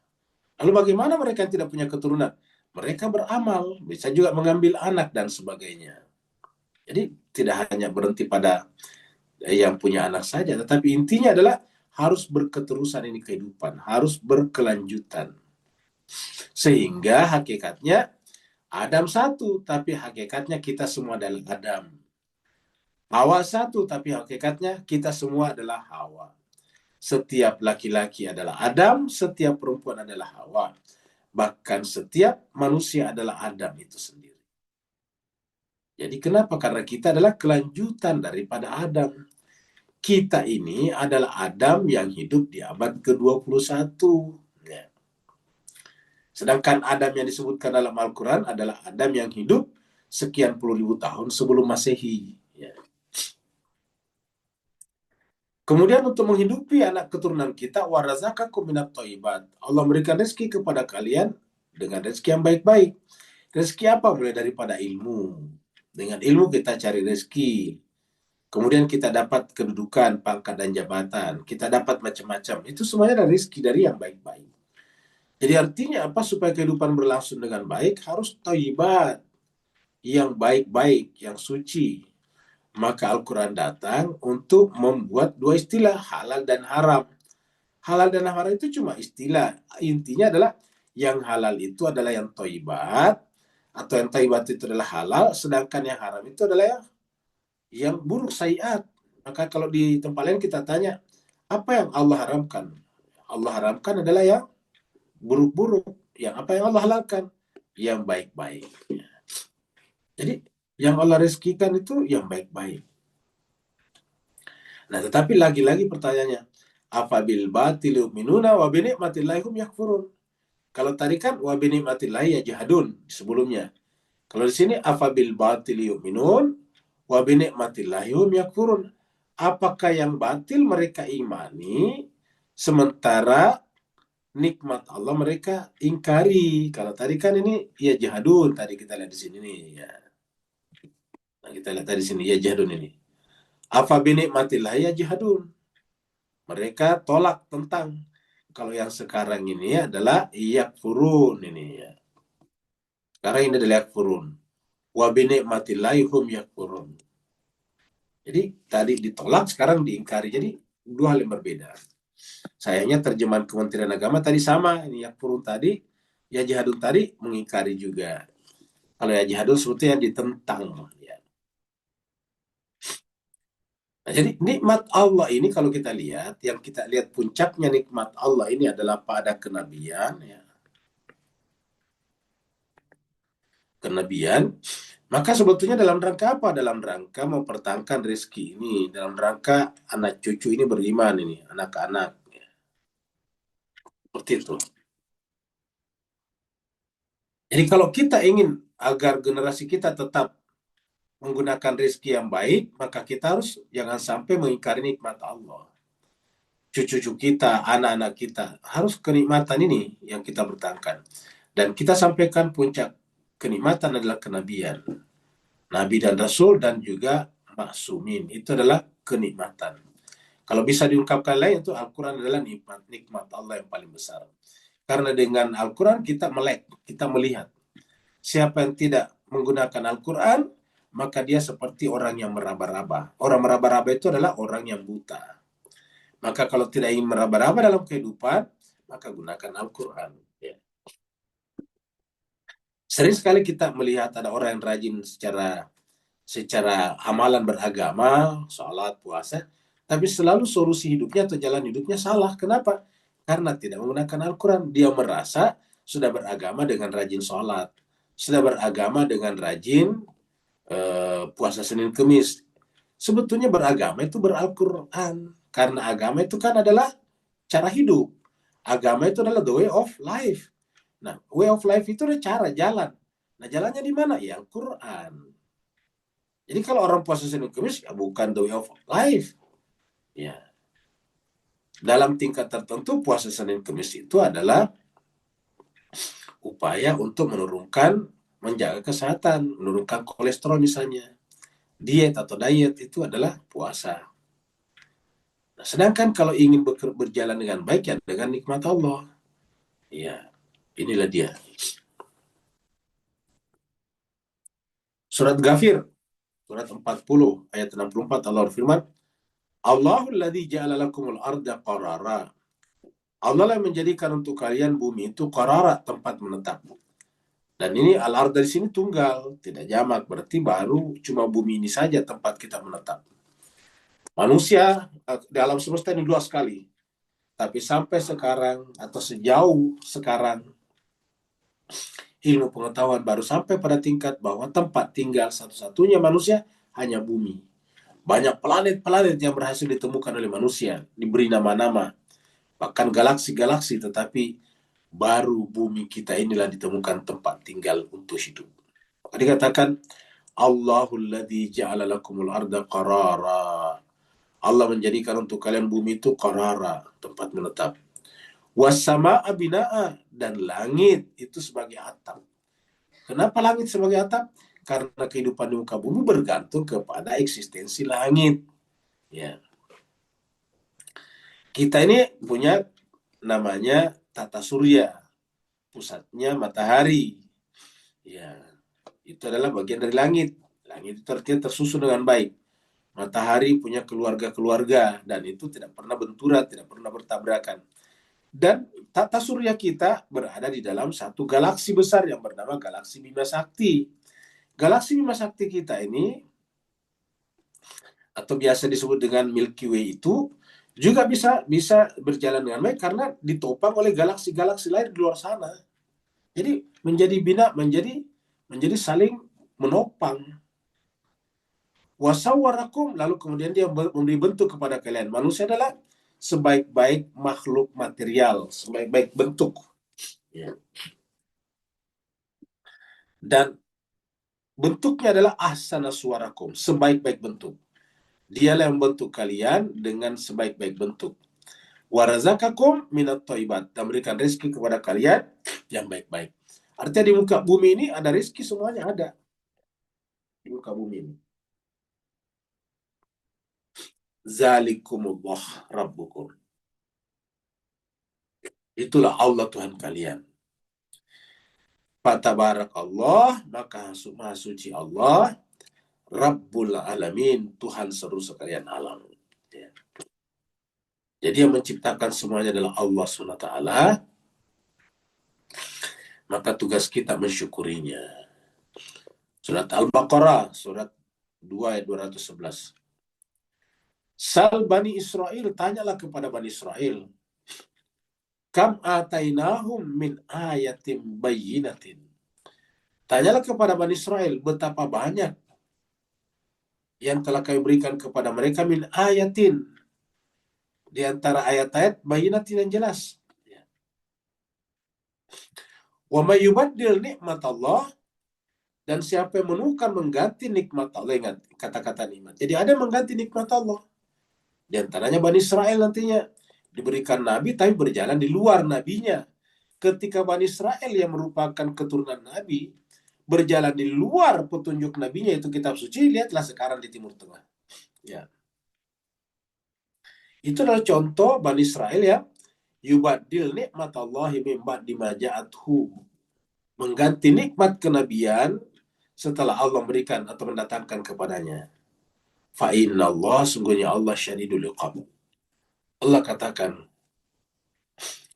Lalu bagaimana mereka yang tidak punya keturunan? Mereka beramal, bisa juga mengambil anak dan sebagainya. Jadi tidak hanya berhenti pada yang punya anak saja, tetapi intinya adalah harus berketerusan ini kehidupan, harus berkelanjutan. Sehingga hakikatnya Adam satu, tapi hakikatnya kita semua adalah Adam. Hawa satu, tapi hakikatnya kita semua adalah Hawa. Setiap laki-laki adalah Adam, setiap perempuan adalah Hawa. Bahkan setiap manusia adalah Adam itu sendiri. Jadi kenapa? Karena kita adalah kelanjutan daripada Adam. Kita ini adalah Adam yang hidup di abad ke-21. Ya. Sedangkan Adam yang disebutkan dalam Al-Quran adalah Adam yang hidup sekian puluh ribu tahun sebelum Masehi. Ya. Kemudian untuk menghidupi anak keturunan kita, warazakakum minat thayyibat. Allah memberikan rezeki kepada kalian dengan rezeki yang baik-baik. Rezeki apa? Mulai daripada ilmu. Dengan ilmu kita cari rezeki. Kemudian kita dapat kedudukan, pangkat, dan jabatan. Kita dapat macam-macam. Itu semuanya dari rezeki dari yang baik-baik. Jadi artinya apa? Supaya kehidupan berlangsung dengan baik, harus thayyibat. Yang baik-baik, yang suci. Maka Al-Quran datang untuk membuat dua istilah, halal dan haram. Halal dan haram itu cuma istilah. Intinya adalah yang halal itu adalah yang thayyibat, atau yang thayyibat itu adalah halal, sedangkan yang haram itu adalah yang buruk, sayiat. Maka kalau di tempat lain kita tanya, apa yang Allah haramkan? Allah haramkan adalah yang buruk-buruk. Yang apa yang Allah halalkan? Yang baik-baik. Jadi yang Allah rezekikan itu yang baik-baik. Nah, tetapi lagi-lagi pertanyaannya, afabil batil yu'minuna wa bi ni'matillahi hum yakfurun. Kalau tadi kan wa bi ni'matillahi yajhadun sebelumnya. Kalau di sini afabil batil yu'minun wa bi ni'matillahi hum yakfurun. Apakah yang batil mereka imani sementara nikmat Allah mereka ingkari? Kalau tadi kan ini ya jahadun, tadi kita lihat di sini nih ya. Nah, kita lihat tadi sini ya jahadun ini. Afa bi ni'matillahi yajhadun. Mereka tolak tentang. Kalau yang sekarang ini adalah yakfurun ini ya. Sekarang ini adalah yakfurun. Wa bi ni'matillahi hum yakfurun. Jadi tadi ditolak, sekarang diingkari. Jadi dua hal yang berbeda. Sayangnya terjemahan Kementerian Agama tadi sama. Ini yakfurun tadi, ya jihadun tadi mengingkari juga. Kalau ya jihadun sebetulnya yang ditentang. Ya. Nah, jadi nikmat Allah ini kalau kita lihat, yang kita lihat puncaknya nikmat Allah ini adalah pada kenabian. Ya. Kenabian. Maka sebetulnya dalam rangka apa? Dalam rangka mempertahankan rezeki ini. Dalam rangka anak cucu ini beriman ini. Anak-anak. Ya. Seperti itu. Jadi kalau kita ingin agar generasi kita tetap menggunakan rezeki yang baik, maka kita harus jangan sampai mengingkari nikmat Allah. Cucu-cucu kita, anak-anak kita, harus kenikmatan ini yang kita bertahankan. Dan kita sampaikan puncak kenikmatan adalah kenabian. Nabi dan Rasul dan juga maksumin. Itu adalah kenikmatan. Kalau bisa diungkapkan lain, itu Al-Quran adalah nikmat Allah yang paling besar. Karena dengan Al-Quran kita melek, kita melihat. Siapa yang tidak menggunakan Al-Quran, maka dia seperti orang yang meraba-raba. Orang meraba-raba itu adalah orang yang buta. Maka kalau tidak ingin meraba-raba dalam kehidupan, maka gunakan Al-Quran. Ya. Sering sekali kita melihat ada orang yang rajin secara amalan beragama, sholat, puasa, tapi selalu solusi hidupnya atau jalan hidupnya salah. Kenapa? Karena tidak menggunakan Al-Quran. Dia merasa sudah beragama dengan rajin sholat, sudah beragama dengan rajin puasa Senin Kemis. Sebetulnya beragama itu ber-Al-Quran. Karena agama itu kan adalah cara hidup. Agama itu adalah the way of life. Nah, way of life itu adalah cara, jalan. Nah, jalannya di mana? Ya Al-Quran. Jadi kalau orang puasa Senin Kemis, ya bukan the way of life. Ya. Dalam tingkat tertentu, puasa Senin Kemis itu adalah upaya untuk menjaga kesehatan, menurunkan kolesterol misalnya. Diet atau diet itu adalah puasa. Nah, sedangkan kalau ingin berjalan dengan baik ya dengan nikmat Allah. Ya, inilah dia. Surat Ghafir, surat 40 ayat 64 Allah berfirman, Allahul ladzi ja'ala lakumul arda qarara Allah lah yang menjadikan untuk kalian bumi itu qarara, tempat menetap. Dan ini al-ard dari sini tunggal, tidak jamak, berarti baru cuma bumi ini saja tempat kita menetap. Manusia di alam semesta ini luas sekali. Tapi sampai sekarang atau sejauh sekarang ilmu pengetahuan baru sampai pada tingkat bahwa tempat tinggal satu-satunya manusia hanya bumi. Banyak planet-planet yang berhasil ditemukan oleh manusia, diberi nama-nama, bahkan galaksi-galaksi, tetapi baru bumi kita inilah ditemukan tempat tinggal untuk hidup. Maka dikatakan, Allahul ladzi ja'ala lakumul arda qarara. Allah menjadikan untuk kalian bumi itu qarara, tempat menetap. Wassama'a bina'a, dan langit itu sebagai atap. Kenapa langit sebagai atap? Karena kehidupan di muka bumi bergantung kepada eksistensi langit. Ya. Kita ini punya namanya tata surya, pusatnya matahari. Ya, itu adalah bagian dari langit. Langit itu artinya tersusun dengan baik. Matahari punya keluarga-keluarga dan itu tidak pernah benturan, tidak pernah bertabrakan. Dan tata surya kita berada di dalam satu galaksi besar yang bernama galaksi Bima Sakti. Galaksi Bima Sakti kita ini, atau biasa disebut dengan Milky Way, itu juga bisa berjalan dengan baik karena ditopang oleh galaksi-galaksi lain di luar sana. Jadi menjadi saling menopang. Wasawwarakum, lalu kemudian dia memberi bentuk kepada kalian. Manusia adalah sebaik-baik makhluk material, sebaik-baik bentuk. Ya. Dan bentuknya adalah ahsana suwarakum, sebaik-baik bentuk. Dialah yang membentuk kalian dengan sebaik-baik bentuk. Warazakakum minat thayyibat, dan memberikan rezeki kepada kalian yang baik-baik. Artinya di muka bumi ini ada rezeki, semuanya ada di muka bumi ini. Zalikumullah rabbukum. Itulah Allah Tuhan kalian. Fatabarakallah, maka maha suci Allah, Rabbul Alamin, Tuhan seluruh sekalian alam. Ya. Jadi yang menciptakan semuanya adalah Allah SWT. Maka tugas kita mensyukurinya. Surat Al-Baqarah, surat 2 ayat 211. Sal Bani Israel, tanyalah kepada Bani Israel. Kam atainahum min ayatin bayyinatin. Tanyalah kepada Bani Israel, betapa banyak yang telah kami berikan kepada mereka min ayatin, di antara ayat-ayat bayyinatin yang jelas. Wa may yubaddil nikmat Allah, dan siapa yang menukar mengganti nikmat Allah. Ingat kata-kata nikmat. Jadi ada yang mengganti nikmat Allah. Di antaranya Bani Israel nantinya diberikan nabi tapi berjalan di luar nabinya. Ketika Bani Israel yang merupakan keturunan nabi berjalan di luar petunjuk nabinya, itu kitab suci, lihatlah sekarang di Timur Tengah. Ya. Itu adalah contoh Bani Israel ya. Yubaddil nikmat Allahi min ba'di ma ja'athu, mengganti nikmat kenabian setelah Allah memberikan atau mendatangkan kepadanya. Fa inna Allah, sungguhnya Allah syadidul iqab. Allah katakan,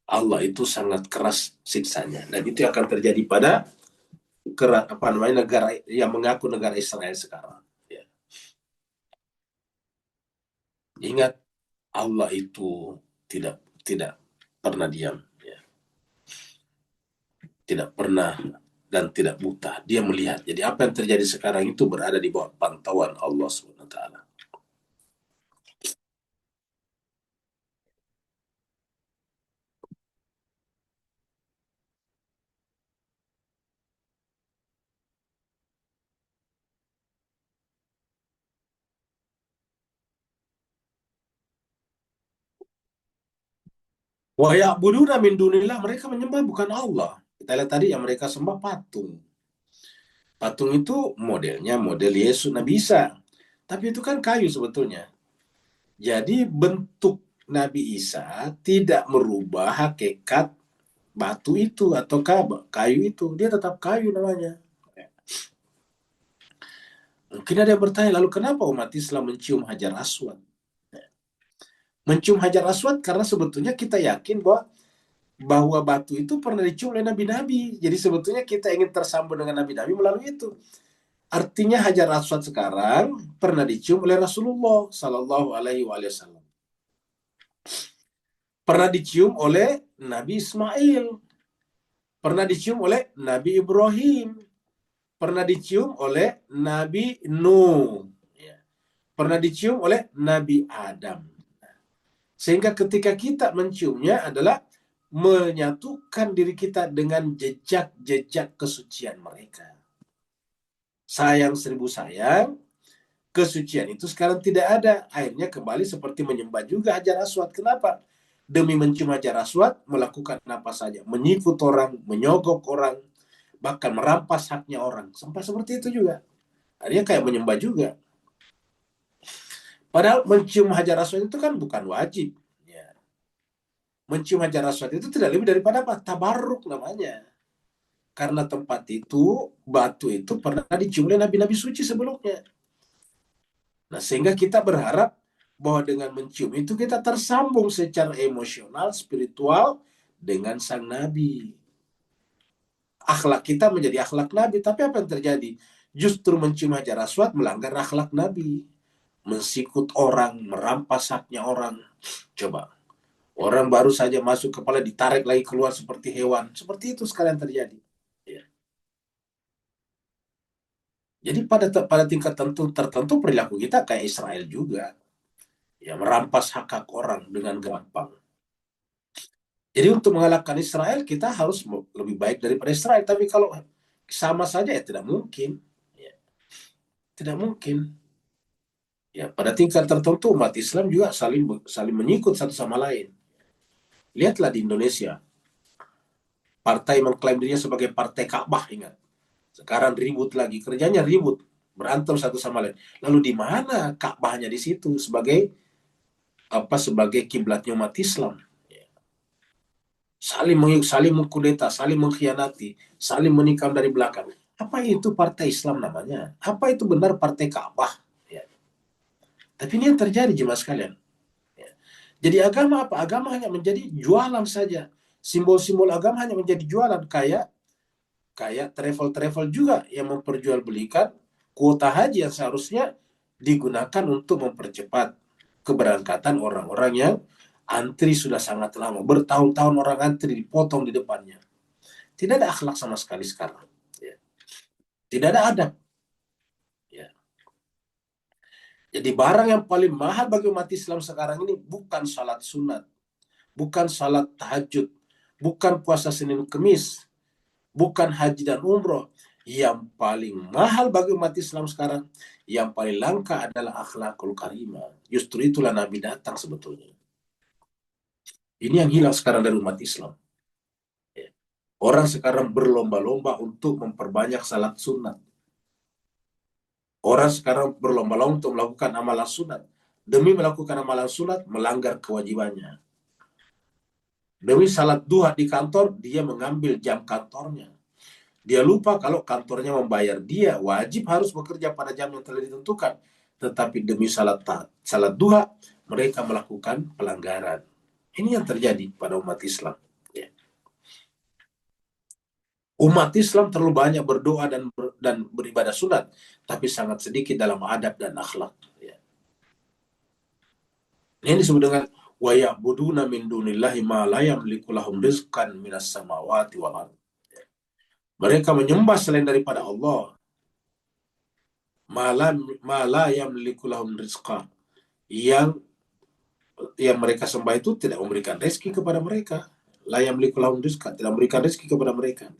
Allah itu sangat keras siksanya, dan itu akan terjadi pada negara yang mengaku negara Israel sekarang. Ya. Ingat, Allah itu tidak pernah diam, ya. Tidak pernah dan tidak buta. Dia melihat. Jadi apa yang terjadi sekarang itu berada di bawah pantauan Allah SWT. Wa ya'buduna min dunillah, mereka menyembah bukan Allah. Kita lihat tadi yang mereka sembah patung. Patung itu modelnya model Yesus, Nabi Isa. Tapi itu kan kayu sebetulnya. Jadi bentuk Nabi Isa tidak merubah hakikat batu itu atau kayu itu. Dia tetap kayu namanya. Mungkin ada yang bertanya, lalu kenapa umat Islam mencium Hajar Aswad? Mencium Hajar Aswad karena sebetulnya kita yakin bahwa batu itu pernah dicium oleh nabi-nabi. Jadi sebetulnya kita ingin tersambung dengan nabi-nabi melalui itu. Artinya Hajar Aswad sekarang pernah dicium oleh Rasulullah Sallallahu Alaihi Wasallam. Pernah dicium oleh Nabi Ismail. Pernah dicium oleh Nabi Ibrahim. Pernah dicium oleh Nabi Nuh. Pernah dicium oleh Nabi Adam. Sehingga ketika kita menciumnya adalah menyatukan diri kita dengan jejak-jejak kesucian mereka. Sayang seribu sayang, kesucian itu sekarang tidak ada. Akhirnya kembali seperti menyembah juga Hajar Aswad. Kenapa? Demi mencium Hajar Aswad, melakukan apa saja. Menyikut orang, menyogok orang, bahkan merampas haknya orang. Sampai seperti itu juga. Akhirnya kayak menyembah juga. Padahal mencium Hajar Aswad itu kan bukan wajib. Ya. Mencium Hajar Aswad itu tidak lebih daripada apa? Tabarruk namanya. Karena tempat itu, batu itu pernah dicium oleh nabi-nabi suci sebelumnya. Nah, sehingga kita berharap bahwa dengan mencium itu kita tersambung secara emosional, spiritual dengan sang nabi. Akhlak kita menjadi akhlak nabi. Tapi apa yang terjadi? Justru mencium Hajar Aswad melanggar akhlak nabi. Mensikut orang, merampas haknya orang. Coba. Orang baru saja masuk kepala ditarik lagi keluar seperti hewan. Seperti itu sekalian terjadi. Ya. Jadi pada tingkat tertentu perilaku kita kayak Israel juga. Ya, merampas hak orang dengan gampang. Jadi untuk mengalahkan Israel kita harus lebih baik daripada Israel. Tapi kalau sama saja ya tidak mungkin. Ya, tidak mungkin. Ya, pada tingkat tertentu umat Islam juga saling menyikut satu sama lain. Lihatlah di Indonesia. Partai mengklaim dirinya sebagai partai Ka'bah, ingat. Sekarang ribut lagi, kerjanya ribut, berantem satu sama lain. Lalu di mana Ka'bahnya di situ sebagai kiblatnya umat Islam? Saling mengkudeta, saling mengkhianati, saling menikam dari belakang. Apa itu partai Islam namanya? Apa itu benar partai Ka'bah? Ya. Tapi ini yang terjadi jemaah sekalian. Ya. Jadi agama apa? Agama hanya menjadi jualan saja. Simbol-simbol agama hanya menjadi jualan, kayak travel juga yang memperjualbelikan kuota haji yang seharusnya digunakan untuk mempercepat keberangkatan orang-orang yang antri sudah sangat lama. Bertahun-tahun orang antri dipotong di depannya. Tidak ada akhlak sama sekali sekarang. Ya. Tidak ada adab. Ya. Jadi barang yang paling mahal bagi umat Islam sekarang ini bukan salat sunat, bukan salat tahajud, bukan puasa Senin Kemis, bukan haji dan umroh. Yang paling mahal bagi umat Islam sekarang, yang paling langka adalah akhlakul karimah. Justru itulah Nabi datang sebetulnya. Ini yang hilang sekarang dari umat Islam. Orang sekarang berlomba-lomba untuk memperbanyak salat sunat. Orang sekarang berlomba-lomba untuk melakukan amalan sunat. Demi melakukan amalan sunat, melanggar kewajibannya. Demi salat duha di kantor, dia mengambil jam kantornya. Dia lupa kalau kantornya membayar dia, wajib harus bekerja pada jam yang telah ditentukan. Tetapi demi salat duha, mereka melakukan pelanggaran. Ini yang terjadi pada umat Islam. Ya. Umat Islam terlalu banyak berdoa dan beribadah sunat, tapi sangat sedikit dalam adab dan akhlak. Ya. Ini disebut dengan wa ya'buduna min dunillahi ma la yamliku lahum rizqan minas samawati wal ardh. Mereka menyembah selain daripada Allah. Mala yamliku lahum rizqa. Yang mereka sembah itu tidak memberikan rezeki kepada mereka. La yamliku lahum rizqa, tidak memberikan rezeki kepada mereka.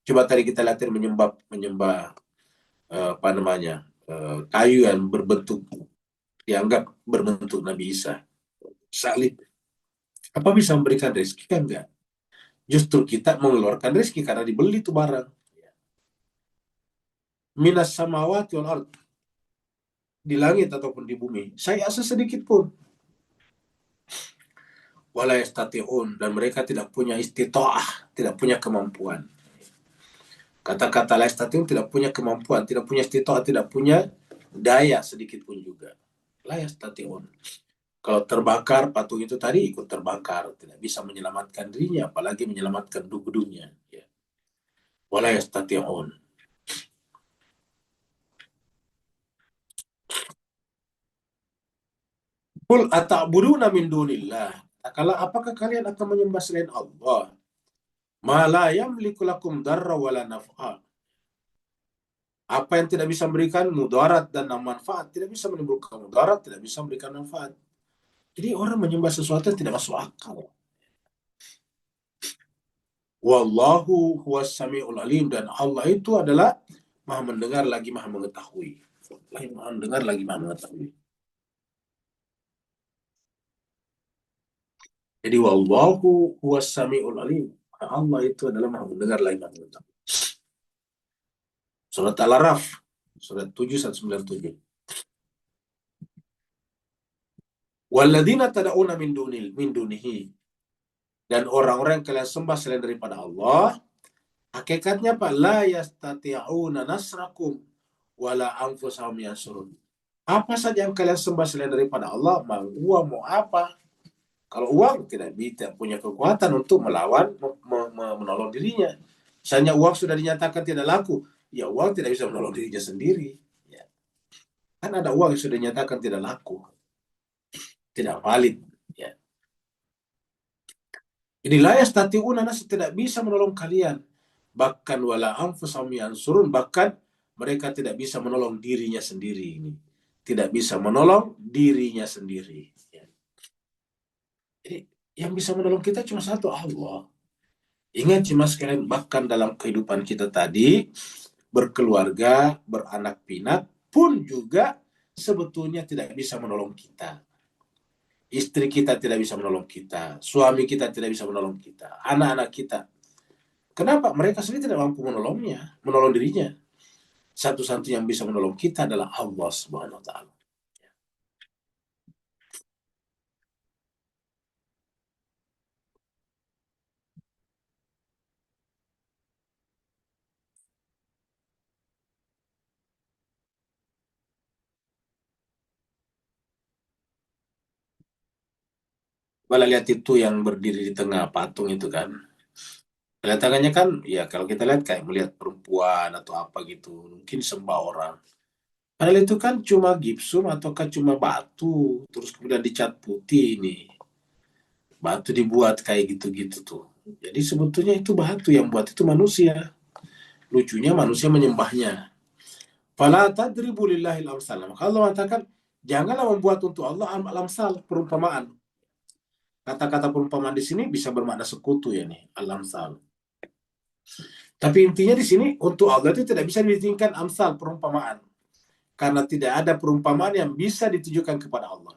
Coba tadi kita lihat menyembah kayu yang dianggap berbentuk Nabi Isa. Salib. Apa bisa memberikan rezeki? Kan enggak. Justru kita mengeluarkan rezeki karena dibeli itu barang. Minas samawati wal ardh. Di langit ataupun di bumi. Saya asa sedikit pun. Wala yastati'un, dan mereka tidak punya istita'ah, tidak punya kemampuan. Kata-kata la yastati'un tidak punya kemampuan, tidak punya istita'ah, tidak punya daya sedikit pun juga. La yastati'un. Kalau terbakar patung itu tadi ikut terbakar, tidak bisa menyelamatkan dirinya, apalagi menyelamatkan gedungnya. Ya. Wala yastati'un. Qul ata'buduna min dunillah. Kala apakah kalian akan menyembah selain Allah? Ma la yamliku lakum darra wala naf'a. Apa yang tidak bisa memberikan mudarat dan manfaat, tidak bisa menimbulkan mudarat, tidak bisa memberikan manfaat. Jadi orang menyembah sesuatu yang tidak masuk akal. Wallahu huwas samiul alim, dan Allah itu adalah Maha mendengar lagi Maha mengetahui. Maha mendengar lagi Maha mengetahui. Jadi wallahu huwas samiul alim. Allah itu adalah Maha mendengar lagi Maha mengetahui. Surat Al-Araf, surat 7 197. Walladzina tad'una min dunihi, dan orang-orang yang kalian sembah selain daripada Allah, hakikatnya Pak, la yastati'una nasrakum wala anfusahum yansurun. Apa saja yang kalian sembah selain daripada Allah, mau uang, mau apa? Kalau uang tidak bisa punya kekuatan untuk melawan, menolong dirinya. Misalnya uang sudah dinyatakan tidak laku, ya uang tidak bisa menolong dirinya sendiri. Ya. Kan ada uang yang sudah dinyatakan tidak laku, tidak valid. Ya. Inilah yastati'una nas, tidak bisa menolong kalian. Bahkan wala anfusahum yansurun, bahkan mereka tidak bisa menolong dirinya sendiri ini. Tidak bisa menolong dirinya sendiri. Ya. Jadi yang bisa menolong kita cuma satu, Allah. Ingat cuma sekalian, bahkan dalam kehidupan kita tadi, berkeluarga, beranak pinak, pun juga sebetulnya tidak bisa menolong kita. Istri kita tidak bisa menolong kita, suami kita tidak bisa menolong kita, anak-anak kita. Kenapa? Mereka sendiri tidak mampu menolong dirinya. Satu-satunya yang bisa menolong kita adalah Allah Subhanahu wa taala. Malah lihat itu yang berdiri di tengah patung itu kan. Kelihatannya kan, ya kalau kita lihat kayak melihat perempuan atau apa gitu, mungkin sembah orang. Padahal itu kan cuma gipsum ataukah cuma batu, terus kemudian dicat putih ini. Batu dibuat kayak gitu-gitu tuh. Jadi sebetulnya itu batu, yang buat itu manusia. Lucunya manusia menyembahnya. Fala tadribu lillahil amsal. Maka Allah mengatakan, janganlah membuat untuk Allah al-amsal, perumpamaan. Kata-kata perumpamaan di sini bisa bermakna sekutu ya nih, al-amsal. Tapi intinya di sini untuk Allah itu tidak bisa ditingkatkan amsal, perumpamaan. Karena tidak ada perumpamaan yang bisa ditujukan kepada Allah.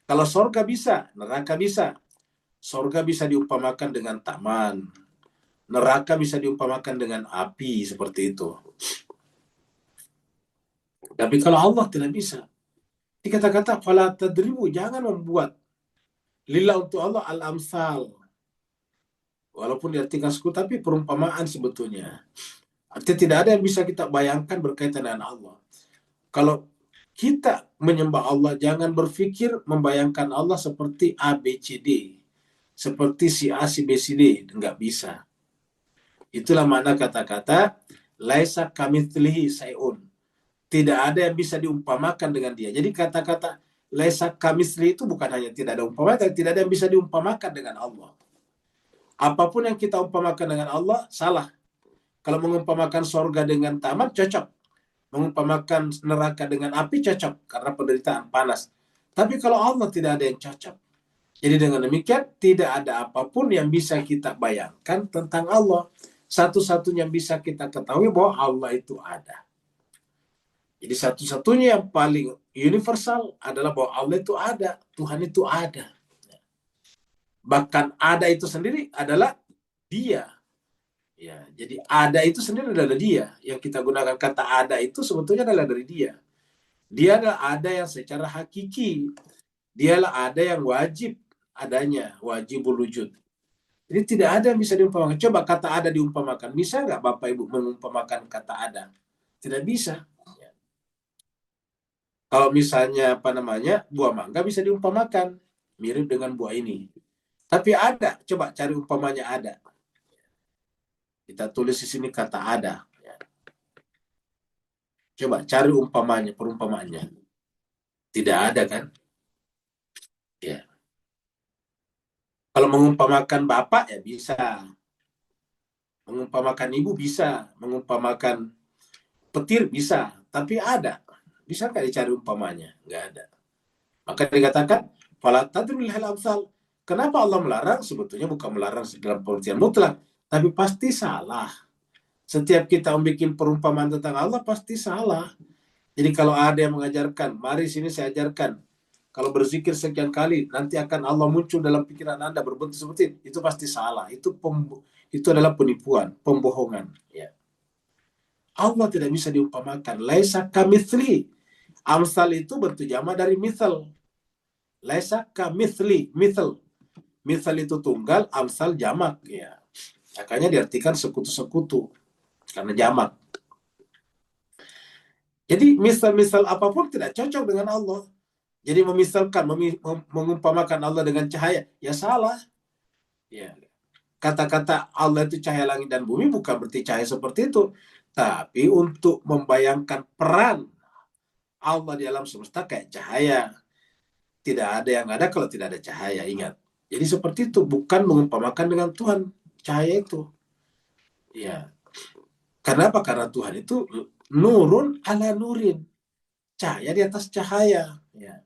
Kalau sorga bisa, neraka bisa. Sorga bisa diumpamakan dengan taman. Neraka bisa diumpamakan dengan api, seperti itu. Tapi kalau Allah tidak bisa. Dikata-kata, fala tadribu, jangan membuat. Lillah, untuk Allah, al-amsal. Walaupun diartikan sekutu, tapi perumpamaan sebetulnya. Artinya tidak ada yang bisa kita bayangkan berkaitan dengan Allah. Kalau kita menyembah Allah, jangan berpikir membayangkan Allah seperti A, B, C, D. Seperti si A, si B, si D. Enggak bisa. Itulah makna kata-kata, laisa kamitslihi syai'un. Tidak ada yang bisa diumpamakan dengan dia. Jadi kata-kata laisa kamitsli itu bukan hanya tidak ada umpama, tapi tidak ada yang bisa diumpamakan dengan Allah. Apapun yang kita umpamakan dengan Allah, salah. Kalau mengumpamakan sorga dengan taman, cocok. Mengumpamakan neraka dengan api, cocok. Karena penderitaan panas. Tapi kalau Allah, tidak ada yang cocok. Jadi dengan demikian, tidak ada apapun yang bisa kita bayangkan tentang Allah. Satu-satunya yang bisa kita ketahui bahwa Allah itu ada. Jadi satu-satunya yang paling universal adalah bahwa Allah itu ada. Tuhan itu ada. Bahkan ada itu sendiri adalah Dia. Ya, jadi ada itu sendiri adalah Dia. Yang kita gunakan kata ada itu sebetulnya adalah dari Dia. Dia adalah ada yang secara hakiki. Dialah ada yang wajib adanya, wajibul wujud. Jadi tidak ada yang bisa diumpamakan. Coba kata ada diumpamakan. Bisa nggak Bapak Ibu mengumpamakan kata ada? Tidak bisa. Kalau misalnya buah mangga bisa diumpamakan. mirip dengan buah ini. Tapi ada, coba cari umpamanya ada. Kita tulis di sini kata ada. Ya. Coba cari umpamanya, perumpamaannya. Tidak ada kan? Ya. Kalau mengumpamakan bapak ya bisa. Mengumpamakan ibu bisa. Mengumpamakan petir bisa. Tapi ada. Bisa nggak dicari umpamanya? Nggak ada. Maka dikatakan, fala tadrul hal amsal. Kenapa Allah melarang? Sebetulnya bukan melarang dalam pengertian mutlak, tapi pasti salah. Setiap kita membuat perumpamaan tentang Allah pasti salah. Jadi kalau ada yang mengajarkan, mari sini saya ajarkan. Kalau berzikir sekian kali, nanti akan Allah muncul dalam pikiran Anda berbentuk seperti itu pasti salah. Itu adalah penipuan, pembohongan. Ya. Allah tidak bisa diumpamakan. Laisa kamitsli. Amsal itu bentuk jama dari misal. Laisa kamitsli, misal. Misal itu tunggal, amsal jamak. Ya. Makanya diartikan sekutu-sekutu. Karena jamak. Jadi misal-misal apapun tidak cocok dengan Allah. Jadi memisalkan, mengumpamakan Allah dengan cahaya, ya salah. Ya. Kata-kata Allah itu cahaya langit dan bumi bukan berarti cahaya seperti itu. Tapi untuk membayangkan peran Allah di alam semesta kayak cahaya. Tidak ada yang ada kalau tidak ada cahaya, ingat. Jadi seperti itu, bukan mengumpamakan dengan Tuhan. Cahaya itu. Ya. Kenapa? Karena Tuhan itu nurun ala nurin. Cahaya di atas cahaya. Ya.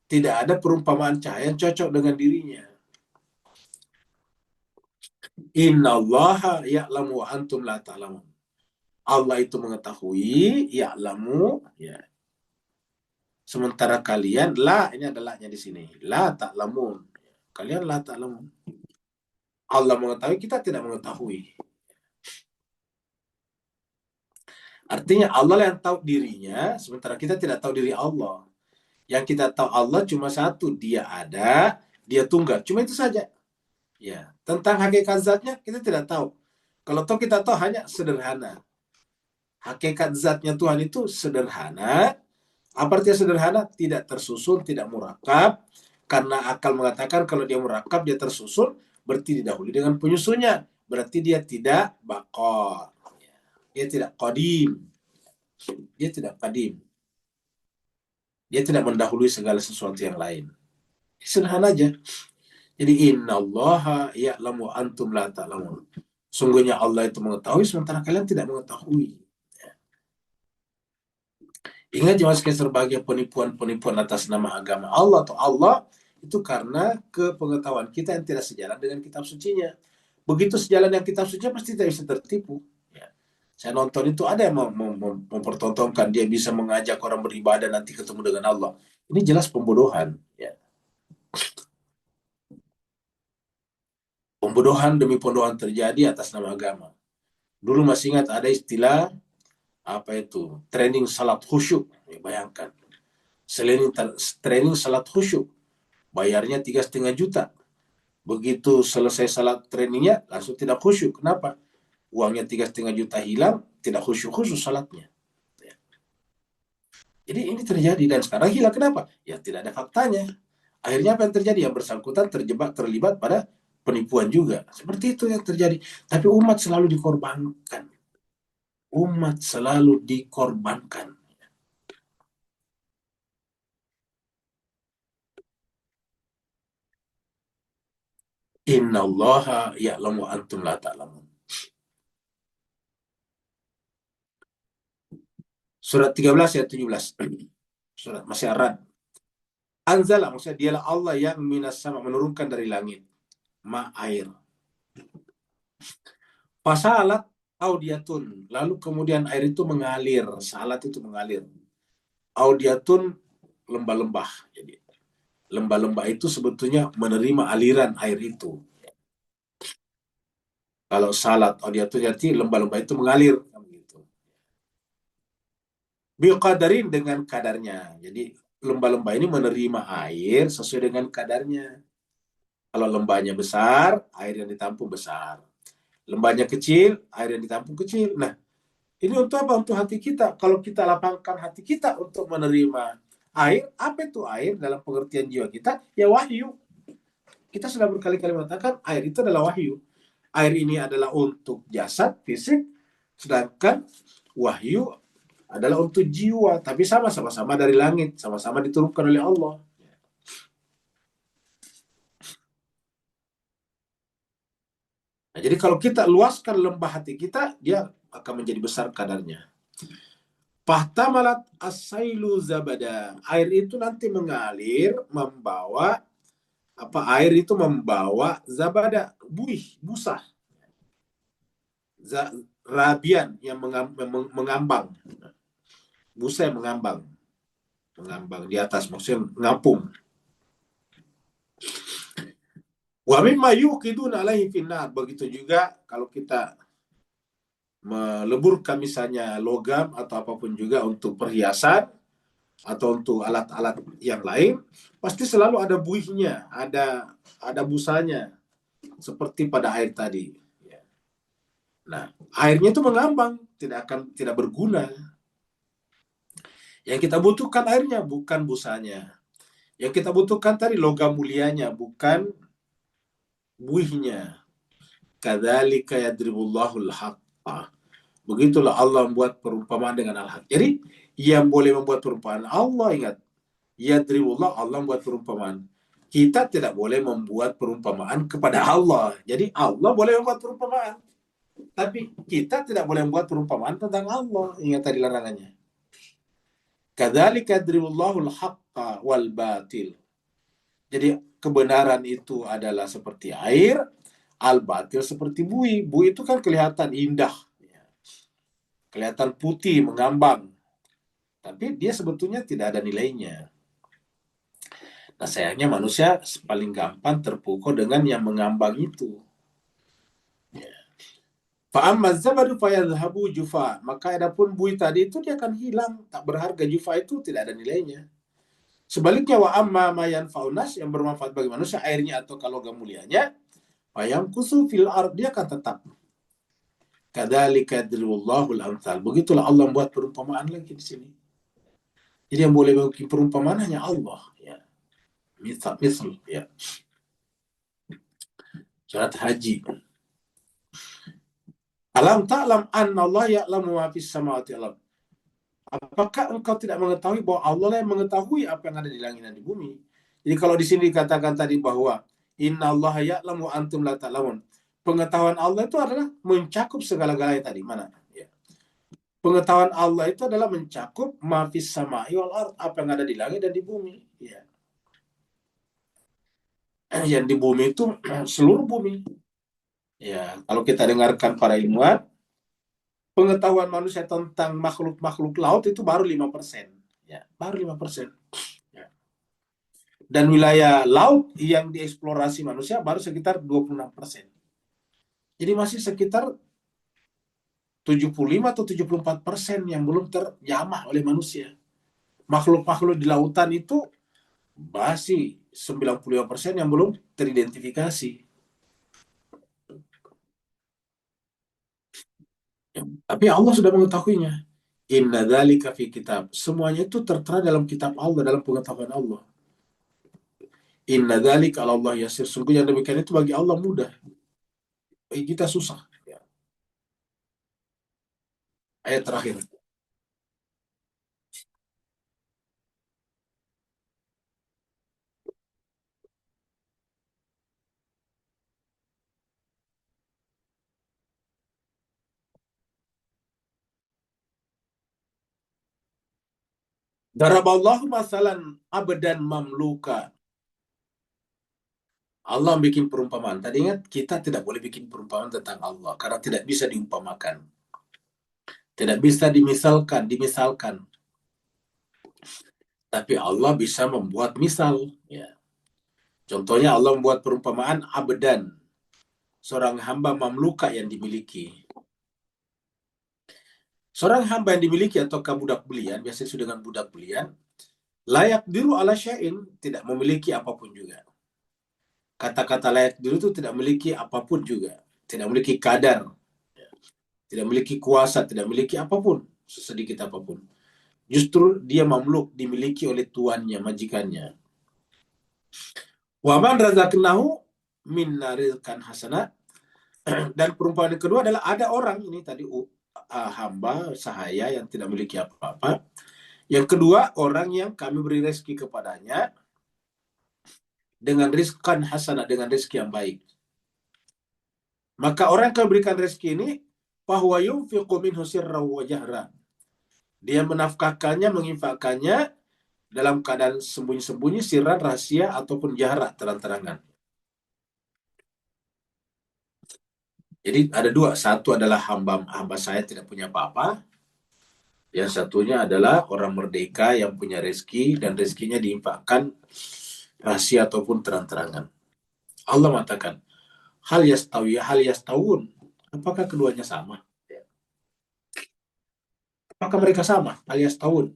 Tidak ada perumpamaan cahaya yang cocok dengan dirinya. Innallaha ya'lamu wa antum la ta'lamun. Allah itu mengetahui, ya'lamu, ya. Sementara kalian, la, ini ada la-nya di sini. La ta'lamun. Kalian la ta'lamun. Allah mengetahui, kita tidak mengetahui. Artinya Allah yang tahu dirinya, sementara kita tidak tahu diri Allah. Yang kita tahu Allah cuma satu, dia ada, dia tunggal. Cuma itu saja. Ya, tentang hakikat zatnya kita tidak tahu. Kalau tahu kita tahu hanya sederhana. Hakikat zatnya Tuhan itu sederhana. Apa artinya sederhana? Tidak tersusun, tidak murakab. Karena akal mengatakan kalau dia murakab, dia tersusun, berarti didahului dengan penyusunnya. Berarti dia tidak bakor. Dia tidak qadim. Dia tidak qadim. Dia tidak mendahului segala sesuatu yang lain. Sederhana aja. Jadi innallaha ya'lamu antum la ta'lamun. Sungguhnya Allah itu mengetahui sementara kalian tidak mengetahui. Ingat jangan sekali sebagai penipuan-penipuan atas nama agama Allah atau Allah itu karena kepengetahuan kita yang tidak sejalan dengan kitab sucinya. Begitu sejalan dengan kitab sucinya pasti tidak bisa tertipu. Ya. Saya nonton itu ada yang mempertontonkan dia bisa mengajak orang beribadah nanti ketemu dengan Allah. Ini jelas pembodohan. Ya. Pembodohan demi pembodohan terjadi atas nama agama. Dulu masih ingat ada istilah apa itu training salat khusyuk. Ya, bayangkan. Training salat khusyuk. Bayarnya 3,5 juta. Begitu selesai salat trainingnya langsung tidak khusyuk. Kenapa? Uangnya 3,5 juta hilang, tidak khusyuk-khusyuk salatnya. Ya. Jadi ini terjadi dan sekarang hilang. Kenapa? Ya tidak ada faktanya. Akhirnya apa yang terjadi? Yang bersangkutan terlibat pada penipuan juga. Seperti itu yang terjadi. Tapi umat selalu dikorbankan. Umat selalu dikorbankan. Innallaha ya'lamu antum la ta'lamun. Surat 13 ayat 17. Surat masih Ar-Ra'd. Anzala, maksudnya dialah Allah yang minas sama menurunkan dari langit. Air. Fasalat audiatun. Lalu kemudian air itu mengalir. Salat itu mengalir. Audiatun lembah-lembah. Jadi lembah-lembah itu sebetulnya menerima aliran air itu. Kalau salat audiatun jadi lembah-lembah itu mengalir. Biqadarin dengan kadarnya. Jadi lembah-lembah ini menerima air sesuai dengan kadarnya. Kalau lembahnya besar, air yang ditampung besar. Lembahnya kecil, air yang ditampung kecil. Nah, ini untuk apa? Untuk hati kita. Kalau kita lapangkan hati kita untuk menerima Air, apa itu air dalam pengertian jiwa kita? Ya wahyu. Kita sudah berkali-kali mengatakan air itu adalah wahyu. Air ini adalah untuk jasad, fisik, sedangkan wahyu adalah untuk jiwa. Tapi sama-sama dari langit, sama-sama diturunkan oleh Allah. Nah, jadi kalau kita luaskan lembah hati kita, dia akan menjadi besar kadarnya. Fahtamalat asailu zabada. Air itu nanti mengalir, membawa air itu membawa zabada, buih, busa. Rabian yang mengambang. Busa yang mengambang di atas, maksudnya ngapung. Wa mimma yuqiduna alaihi finnar. Begitu juga kalau kita meleburkan misalnya logam atau apapun juga untuk perhiasan atau untuk alat-alat yang lain, pasti selalu ada buihnya, ada busanya, seperti pada air tadi. Nah, airnya itu mengambang, tidak berguna. Yang kita butuhkan airnya, bukan busanya. Yang kita butuhkan tadi logam mulianya, bukan buihnya. Kadzalika yadribullahul haqqa. Begitulah Allah membuat perumpamaan dengan al-haq. Jadi, yang boleh membuat perumpamaan Allah, ingat. Yadribullah, Allah membuat perumpamaan. Kita tidak boleh membuat perumpamaan kepada Allah. Jadi, Allah boleh membuat perumpamaan. Tapi kita tidak boleh membuat perumpamaan tentang Allah. Ingat tadi larangannya. Kadzalika yadribullahul haqqa wal batil. Jadi, kebenaran itu adalah seperti air, al-batil seperti buih. Buih itu kan kelihatan indah. Kelihatan putih, mengambang. Tapi dia sebetulnya tidak ada nilainya. Nah, sayangnya manusia paling gampang terpukau dengan yang mengambang itu. Fa'amma zabadu fayadhhabu jufa. Maka adapun buih tadi itu dia akan hilang, tak berharga. Jufa itu tidak ada nilainya. Sebaliknya wa amma ma yanfa'un nas, yang bermanfaat bagi manusia, airnya atau logam mulianya, fayamkusu fil ard, dia akan tetap. Kadzalika yadribullahu al-amthal. Begitulah Allah membuat perumpamaan lagi di sini. Jadi yang boleh membuat perumpamaan hanya Allah, ya. Misal, ya. Surat Haji. Alam ta'lam anna Allah ya'lamu ma fis samawati wal ard. Apakah engkau tidak mengetahui bahwa Allah lah yang mengetahui apa yang ada di langit dan di bumi? Jadi kalau di sini dikatakan tadi bahwa inna Allah ya'lamu antum la ta'lamun. Pengetahuan Allah itu adalah mencakup segala-galanya tadi. Mana? Ya. Pengetahuan Allah itu adalah mencakup ma fis sama'i wal ard, apa yang ada di langit dan di bumi. Ya. Yang di bumi itu seluruh bumi. Ya, kalau kita dengarkan para ilmuwan, pengetahuan manusia tentang makhluk-makhluk laut itu baru 5%. Ya, baru 5%. Ya. Dan wilayah laut yang dieksplorasi manusia baru sekitar 26%. Jadi masih sekitar 75 atau 74% yang belum terjamah oleh manusia. Makhluk-makhluk di lautan itu masih 95% yang belum teridentifikasi. Tapi Allah sudah mengetahuinya. Inna dzalika fi kitab. Semuanya itu tertera dalam kitab Allah, dalam pengetahuan Allah. Inna dzalika 'ala Allah yasir. Sungguhnya demikian itu bagi Allah mudah. Bagi kita susah. Ya. Ayat terakhir. Daraballahu masalan abdan mamluka. Allah bikin perumpamaan. Tadi ingat, kita tidak boleh bikin perumpamaan tentang Allah karena tidak bisa diumpamakan. Tidak bisa dimisalkan. Tapi Allah bisa membuat misal. Ya. Contohnya Allah membuat perumpamaan abdan, seorang hamba mamluka yang dimiliki. Seorang hamba yang dimiliki atau budak belian, biasanya disebut dengan budak belian, layak diru ala syai'in, tidak memiliki apapun juga. Kata-kata layak diru itu tidak memiliki apapun juga. Tidak memiliki kadar. Tidak memiliki kuasa, tidak memiliki apapun. Sesedikit apapun. Justru dia mamluk, dimiliki oleh tuannya, majikannya. Wa man razaqnahu minna rizqan hasana. Dan perumpamaan yang kedua adalah ada orang ini tadi hamba sahaya yang tidak memiliki apa-apa. Yang kedua, orang yang kami beri rezeki kepadanya dengan rizqan hasanah, dengan rezeki yang baik. Maka orang yang kami berikan rezeki ini fahuwa yunfiqu minhu sirran wa jahra. Dia menafkahkannya, menginfakkannya dalam keadaan sembunyi-sembunyi, sirran, rahasia, ataupun jahra, terang-terangan. Jadi ada dua. Satu adalah hamba saya tidak punya apa-apa. Yang satunya adalah orang merdeka yang punya rezeki dan rezekinya diinfakkan rahasia ataupun terang-terangan. Allah mengatakan, hal yastawun. Apakah keduanya sama? Apakah mereka sama? Hal yastawun.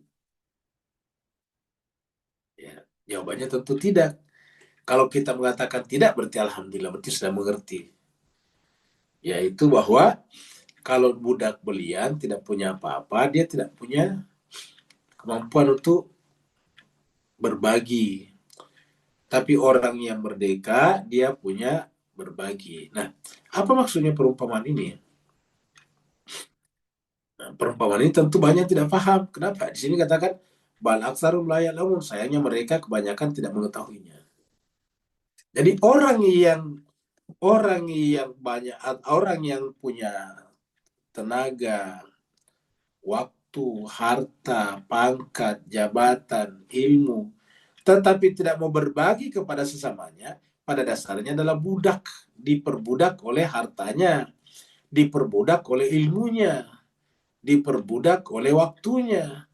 Ya, jawabannya tentu tidak. Kalau kita mengatakan tidak, berarti alhamdulillah, berarti sudah mengerti. Yaitu bahwa kalau budak belian tidak punya apa-apa, dia tidak punya kemampuan untuk berbagi. Tapi orang yang merdeka, dia punya berbagi. Nah, apa maksudnya perumpamaan ini? Nah, perumpamaan ini tentu banyak tidak paham. Kenapa? Di sini katakan, bal aksarum la ya'lamun. Sayangnya mereka kebanyakan tidak mengetahuinya. Jadi orang yang banyak, orang yang punya tenaga, waktu, harta, pangkat, jabatan, ilmu, tetapi tidak mau berbagi kepada sesamanya, pada dasarnya adalah budak, diperbudak oleh hartanya, diperbudak oleh ilmunya, diperbudak oleh waktunya.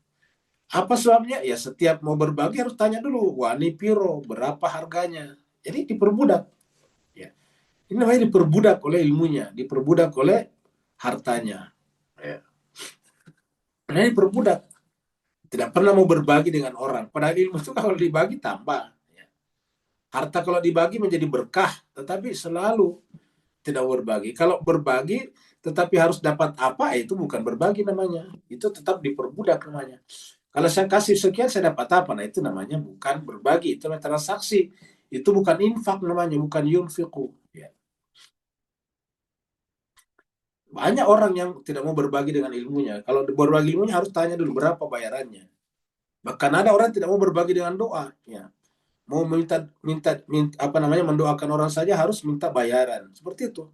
Apa sebabnya? Ya setiap mau berbagi harus tanya dulu, wani piro, berapa harganya. Jadi diperbudak. Ya. Ini namanya diperbudak oleh ilmunya, diperbudak oleh hartanya. Ya. Nah, diperbudak. Tidak pernah mau berbagi dengan orang. Padahal ilmu itu kalau dibagi tambah. Ya. Harta kalau dibagi menjadi berkah, tetapi selalu tidak berbagi. Kalau berbagi tetapi harus dapat apa, itu bukan berbagi namanya. Itu tetap diperbudak namanya. Kalau saya kasih sekian, saya dapat apa? Nah, itu namanya bukan berbagi. Itu namanya transaksi. Itu bukan infak namanya, bukan yunfiqu. Ya. Banyak orang yang tidak mau berbagi dengan ilmunya. Kalau berbagi ilmunya harus tanya dulu berapa bayarannya. Bahkan ada orang tidak mau berbagi dengan doa. Ya. Mau minta apa namanya, mendoakan orang saja harus minta bayaran. Seperti itu.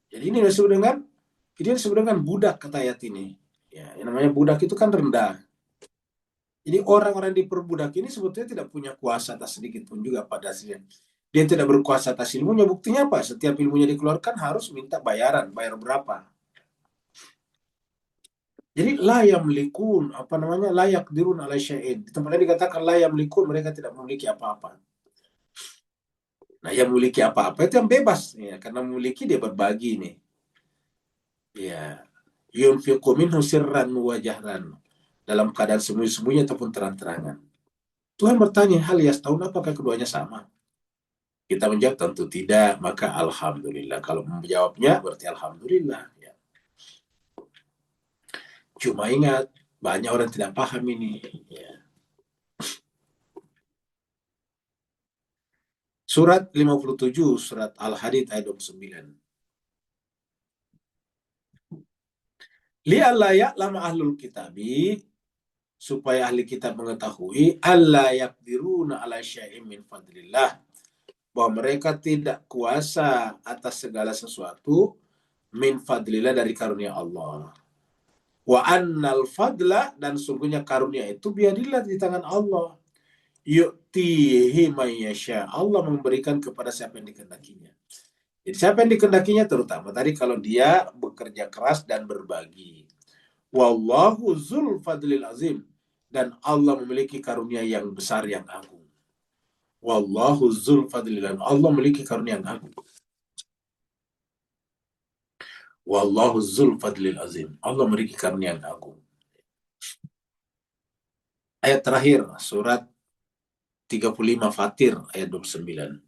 Jadi ini disebut dengan budak, kata ayat ini. Ya, yang namanya budak itu kan rendah. Jadi orang-orang diperbudak ini sebetulnya tidak punya kuasa atas sedikit pun juga pada aslinya. Dia tidak berkuasa atas ilmunya. Buktinya apa? Setiap ilmunya dikeluarkan harus minta bayaran. Bayar berapa? Jadi la yamlikun, apa namanya, layak dirun ala syai'in. Di tempatnya dikatakan la yamlikun, mereka tidak memiliki apa-apa. Nah, yang memiliki apa-apa itu yang bebas. Ya, karena memiliki dia berbagi nih. Ya, yunfiqu minhu sirran wa jahran. Dalam keadaan sembunyi-sembunyi ataupun terang-terangan. Tuhan bertanya, hal yastawun, apakah keduanya sama? Kita menjawab tentu tidak, maka alhamdulillah. Kalau menjawabnya berarti alhamdulillah. Ya. Cuma ingat, banyak orang tidak paham ini. Ya. Surat 57, surat Al-Hadid ayat 29. Li'alla ya'lama ahlul kitabi, supaya ahli kitab mengetahui, alla yaqdiruna ala syai'in min fadlillah, bahwa mereka tidak kuasa atas segala sesuatu min fadlillah, dari karunia Allah. Wa annal fadla, dan sungguhnya karunia itu biadillah, di tangan Allah. Yu'tihi may yasha, Allah memberikan kepada siapa yang dikehendakinya. Jadi siapa yang dikehendakinya, terutama tadi kalau dia bekerja keras dan berbagi. Wallahu dzul fadlil azim, dan Allah memiliki karunia yang besar, yang agung. Wallahu dzul fadlil azim, Allah memiliki karunia yang agung. Wallahu dzul fadlil azim, Allah memiliki karunia yang agung. Ayat terakhir surat 35 Fatir ayat 29.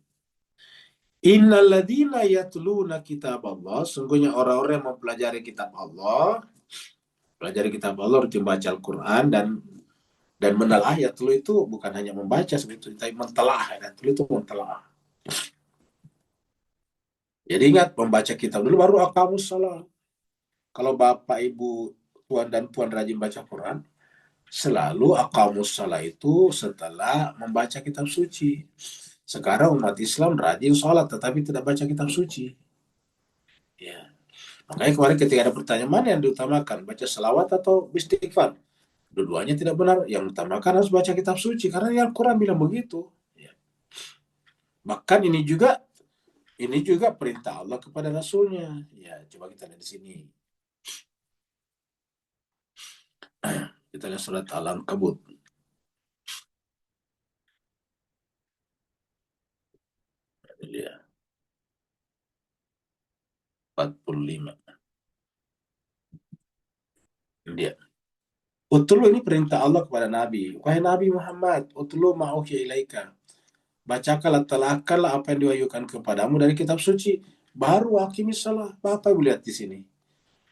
Innalladzina yatluna kitab Allah, sungguhnya orang-orang yang mempelajari kitab Allah, Pelajari kitab Allah, rutin baca Al-Quran dan menelaah. Ya telu itu bukan hanya membaca sebetulnya, tapi mentelaah. Ya, telu itu mentelaah. Jadi ingat, membaca kitab dulu baru aqamus shalah. Kalau Bapak, Ibu, Tuan dan Puan rajin baca Quran, selalu aqamus shalah itu setelah membaca kitab suci. Sekarang umat Islam rajin sholat tetapi tidak baca kitab suci. Ya. Makanya kemarin ketika ada pertanyaan, mana yang diutamakan, baca selawat atau istighfar? Dua-duanya tidak benar. Yang utamakan harus baca kitab suci karena Al-Quran bilang begitu. Ya. Bahkan ini juga perintah Allah kepada Rasulnya. Ya, coba kita lihat di sini. Kita lihat surat Al-Ankabut. Ya, 45. Dia. Utlu ini perintah Allah kepada Nabi. Wahai Nabi Muhammad, utlu ma'uhiya ilaika. Bacakanlah, telahkanlah apa yang diwahyukan kepadamu dari kitab suci. Baru hakimis salah. Bapak Ibu lihat di sini.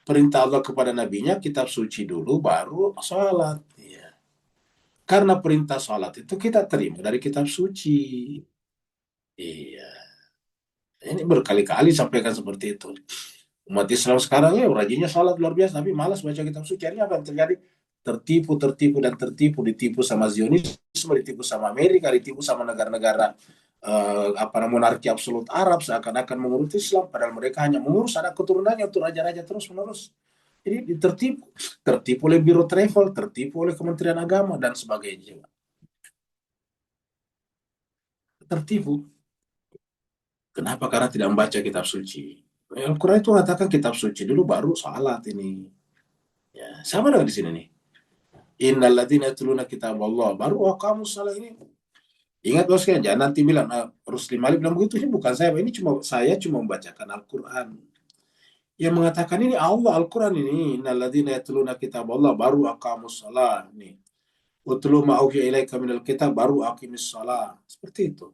Perintah Allah kepada nabinya kitab suci dulu, baru salat. Ya. Karena perintah salat itu kita terima dari kitab suci. Iya. Ini berkali-kali sampaikan seperti itu. Umat Islam sekarang ya rajinnya salat luar biasa, tapi malas baca kitab suci. Akhirnya apa yang terjadi? Tertipu, tertipu, dan tertipu. Ditipu sama Zionisme, ditipu sama Amerika, ditipu sama negara-negara monarki absolut Arab, seakan-akan mengurus Islam, padahal mereka hanya mengurus anak keturunannya untuk raja-raja terus-menerus. Jadi tertipu oleh Biro Travel, tertipu oleh Kementerian Agama, dan sebagainya. Tertipu. Kenapa? Karena tidak membaca kitab suci. Al-Quran itu mengatakan kitab suci dulu, baru salat ini. Ya, sama dengan di sini nih. Innal ladzina yatluna kitab Allah, baru kamu salah ini. Ingat bos, jangan nanti bilang, Rusli Malik bilang begitu, ini bukan saya, ini saya cuma membacakan Al-Quran. Yang mengatakan ini Allah, Al-Quran ini. Innal ladzina yatluna kitab Allah, baru aqamus shalah. Nih. Utlu ma uhiya ilaika minal kitab, baru aqimis shalah. Seperti itu.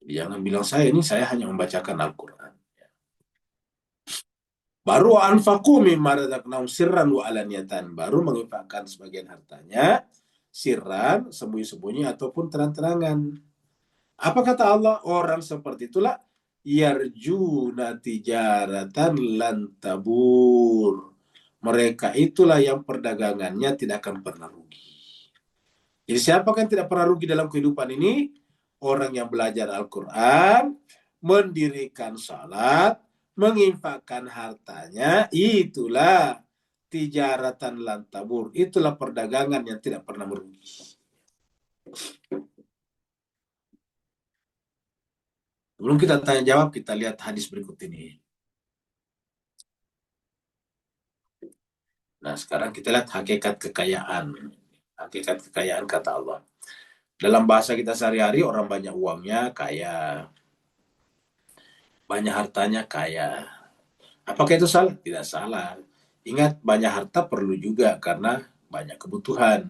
Jangan bilang saya hanya membacakan Al-Quran. Baru anfaqu mimma razaqnahum sirran wa alaniyatan, baru menginfakkan sebagian hartanya sirran, sembunyi-sembunyi ataupun terang-terangan. Apa kata Allah? Orang seperti itulah yarjuna tijaratan lan tabur. Mereka itulah yang perdagangannya tidak akan pernah rugi. Jadi siapa yang tidak pernah rugi dalam kehidupan ini? Orang yang belajar Al-Quran, mendirikan salat, menginfakkan hartanya, itulah tijaratan lan tabur. Itulah perdagangan yang tidak pernah merugi. Sebelum kita tanya jawab, kita lihat hadis berikut ini. Nah, sekarang kita lihat hakikat kekayaan. Hakikat kekayaan kata Allah. Dalam bahasa kita sehari-hari, orang banyak uangnya kaya. Banyak hartanya kaya. Apakah itu salah? Tidak salah. Ingat, banyak harta perlu juga karena banyak kebutuhan.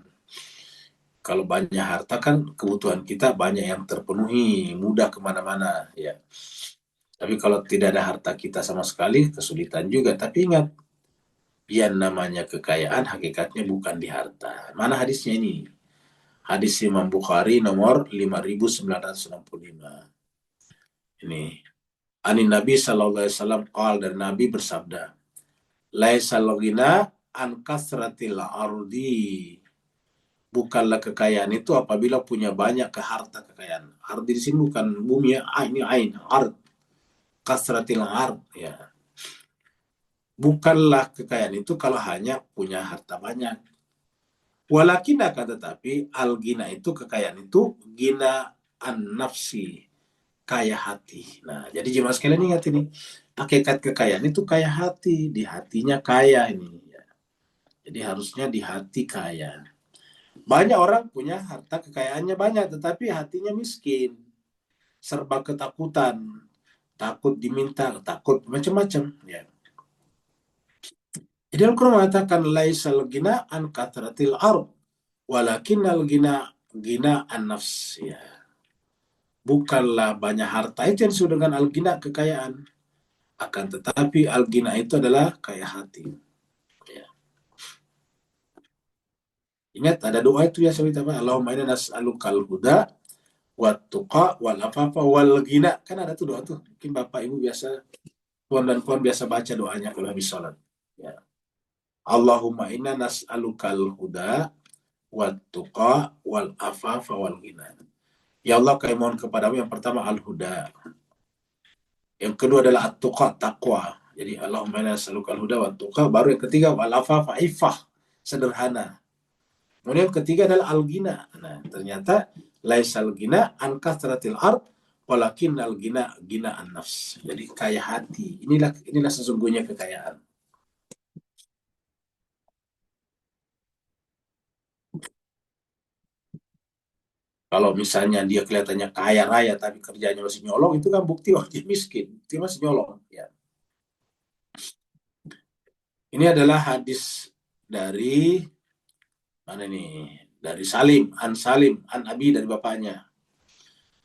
Kalau banyak harta kan kebutuhan kita banyak yang terpenuhi, mudah kemana-mana. Ya. Tapi kalau tidak ada harta kita sama sekali, kesulitan juga. Tapi ingat, yang namanya kekayaan hakikatnya bukan di harta. Mana hadisnya ini? Hadis Imam Bukhari nomor 5965. Ini. Anin Nabi sallallahu alaihi wasallam qala, dari Nabi bersabda, laisal ghina an kasratil ardi. Bukanlah kekayaan itu apabila punya banyak harta kekayaan. Ardi di sini bukan bumi ya, ini ain, ard. Kasratil ard ya. Bukanlah kekayaan itu kalau hanya punya harta banyak. Walakin akan tetapi al-ghina itu, kekayaan itu gina an-nafsi, kaya hati. Nah, jadi jemaah sekalian ingat ini. Hakikat kekayaan itu kaya hati, di hatinya kaya ini. Jadi harusnya di hati kaya. Banyak orang punya harta kekayaannya banyak, tetapi hatinya miskin. Serba ketakutan. Takut diminta, takut macam-macam. Ya. Jadi Al-Quran mengatakan, laisal ghina an kathratil ard, walakinnal ghina an nafs. Ya. Bukanlah banyak harta itu yang disebut dengan al-ghina, kekayaan. Akan tetapi al-ghina itu adalah kaya hati. Ingat ada doa itu ya sahabat apa? Allahumma inna nas'alukal huda wat tuqa wal afafa wal ghina. Kan ada tuh doa tuh. Mungkin Bapak Ibu biasa, tuan dan puan biasa baca doanya kalau habis sholat. Ya. Allahumma inna nas'alukal huda wat tuqa wal afafa wal ghina. Ya Allah, kami mohon kepadamu yang pertama al-huda. Yang kedua adalah at-tuqa, taqwa. Jadi Allahumma inna nas'alukal huda wat tuqa, baru yang ketiga wal afafa, ifah, sederhana. Kemudian yang ketiga adalah al-ghina. Nah, ternyata laisal ghina an kasratil ard walakin al-ghina ghina an-nafs. Jadi kaya hati. Inilah sesungguhnya kekayaan. Kalau misalnya dia kelihatannya kaya raya tapi kerjanya masih nyolong, itu kan bukti dia miskin. Dia masih nyolong. Ya. Ini adalah hadis dari mana nih? Dari Salim, an Abi, dari bapaknya.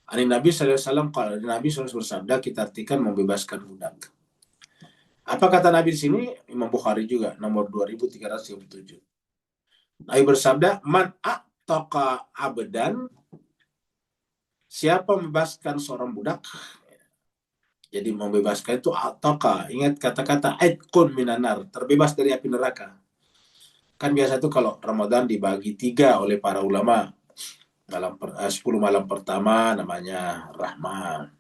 Ani Nabi SAW, kalau Nabi SAW bersabda, kita artikan membebaskan budak. Apa kata Nabi di sini? Imam Bukhari juga, nomor 2337. Nabi bersabda, man a'taqa abdan, siapa membebaskan seorang budak. Jadi membebaskan itu a'taqa. Ingat kata-kata aitqun minanar, terbebas dari api neraka. Kan biasa tuh kalau Ramadan dibagi 3 oleh para ulama. 10 malam pertama namanya rahmah.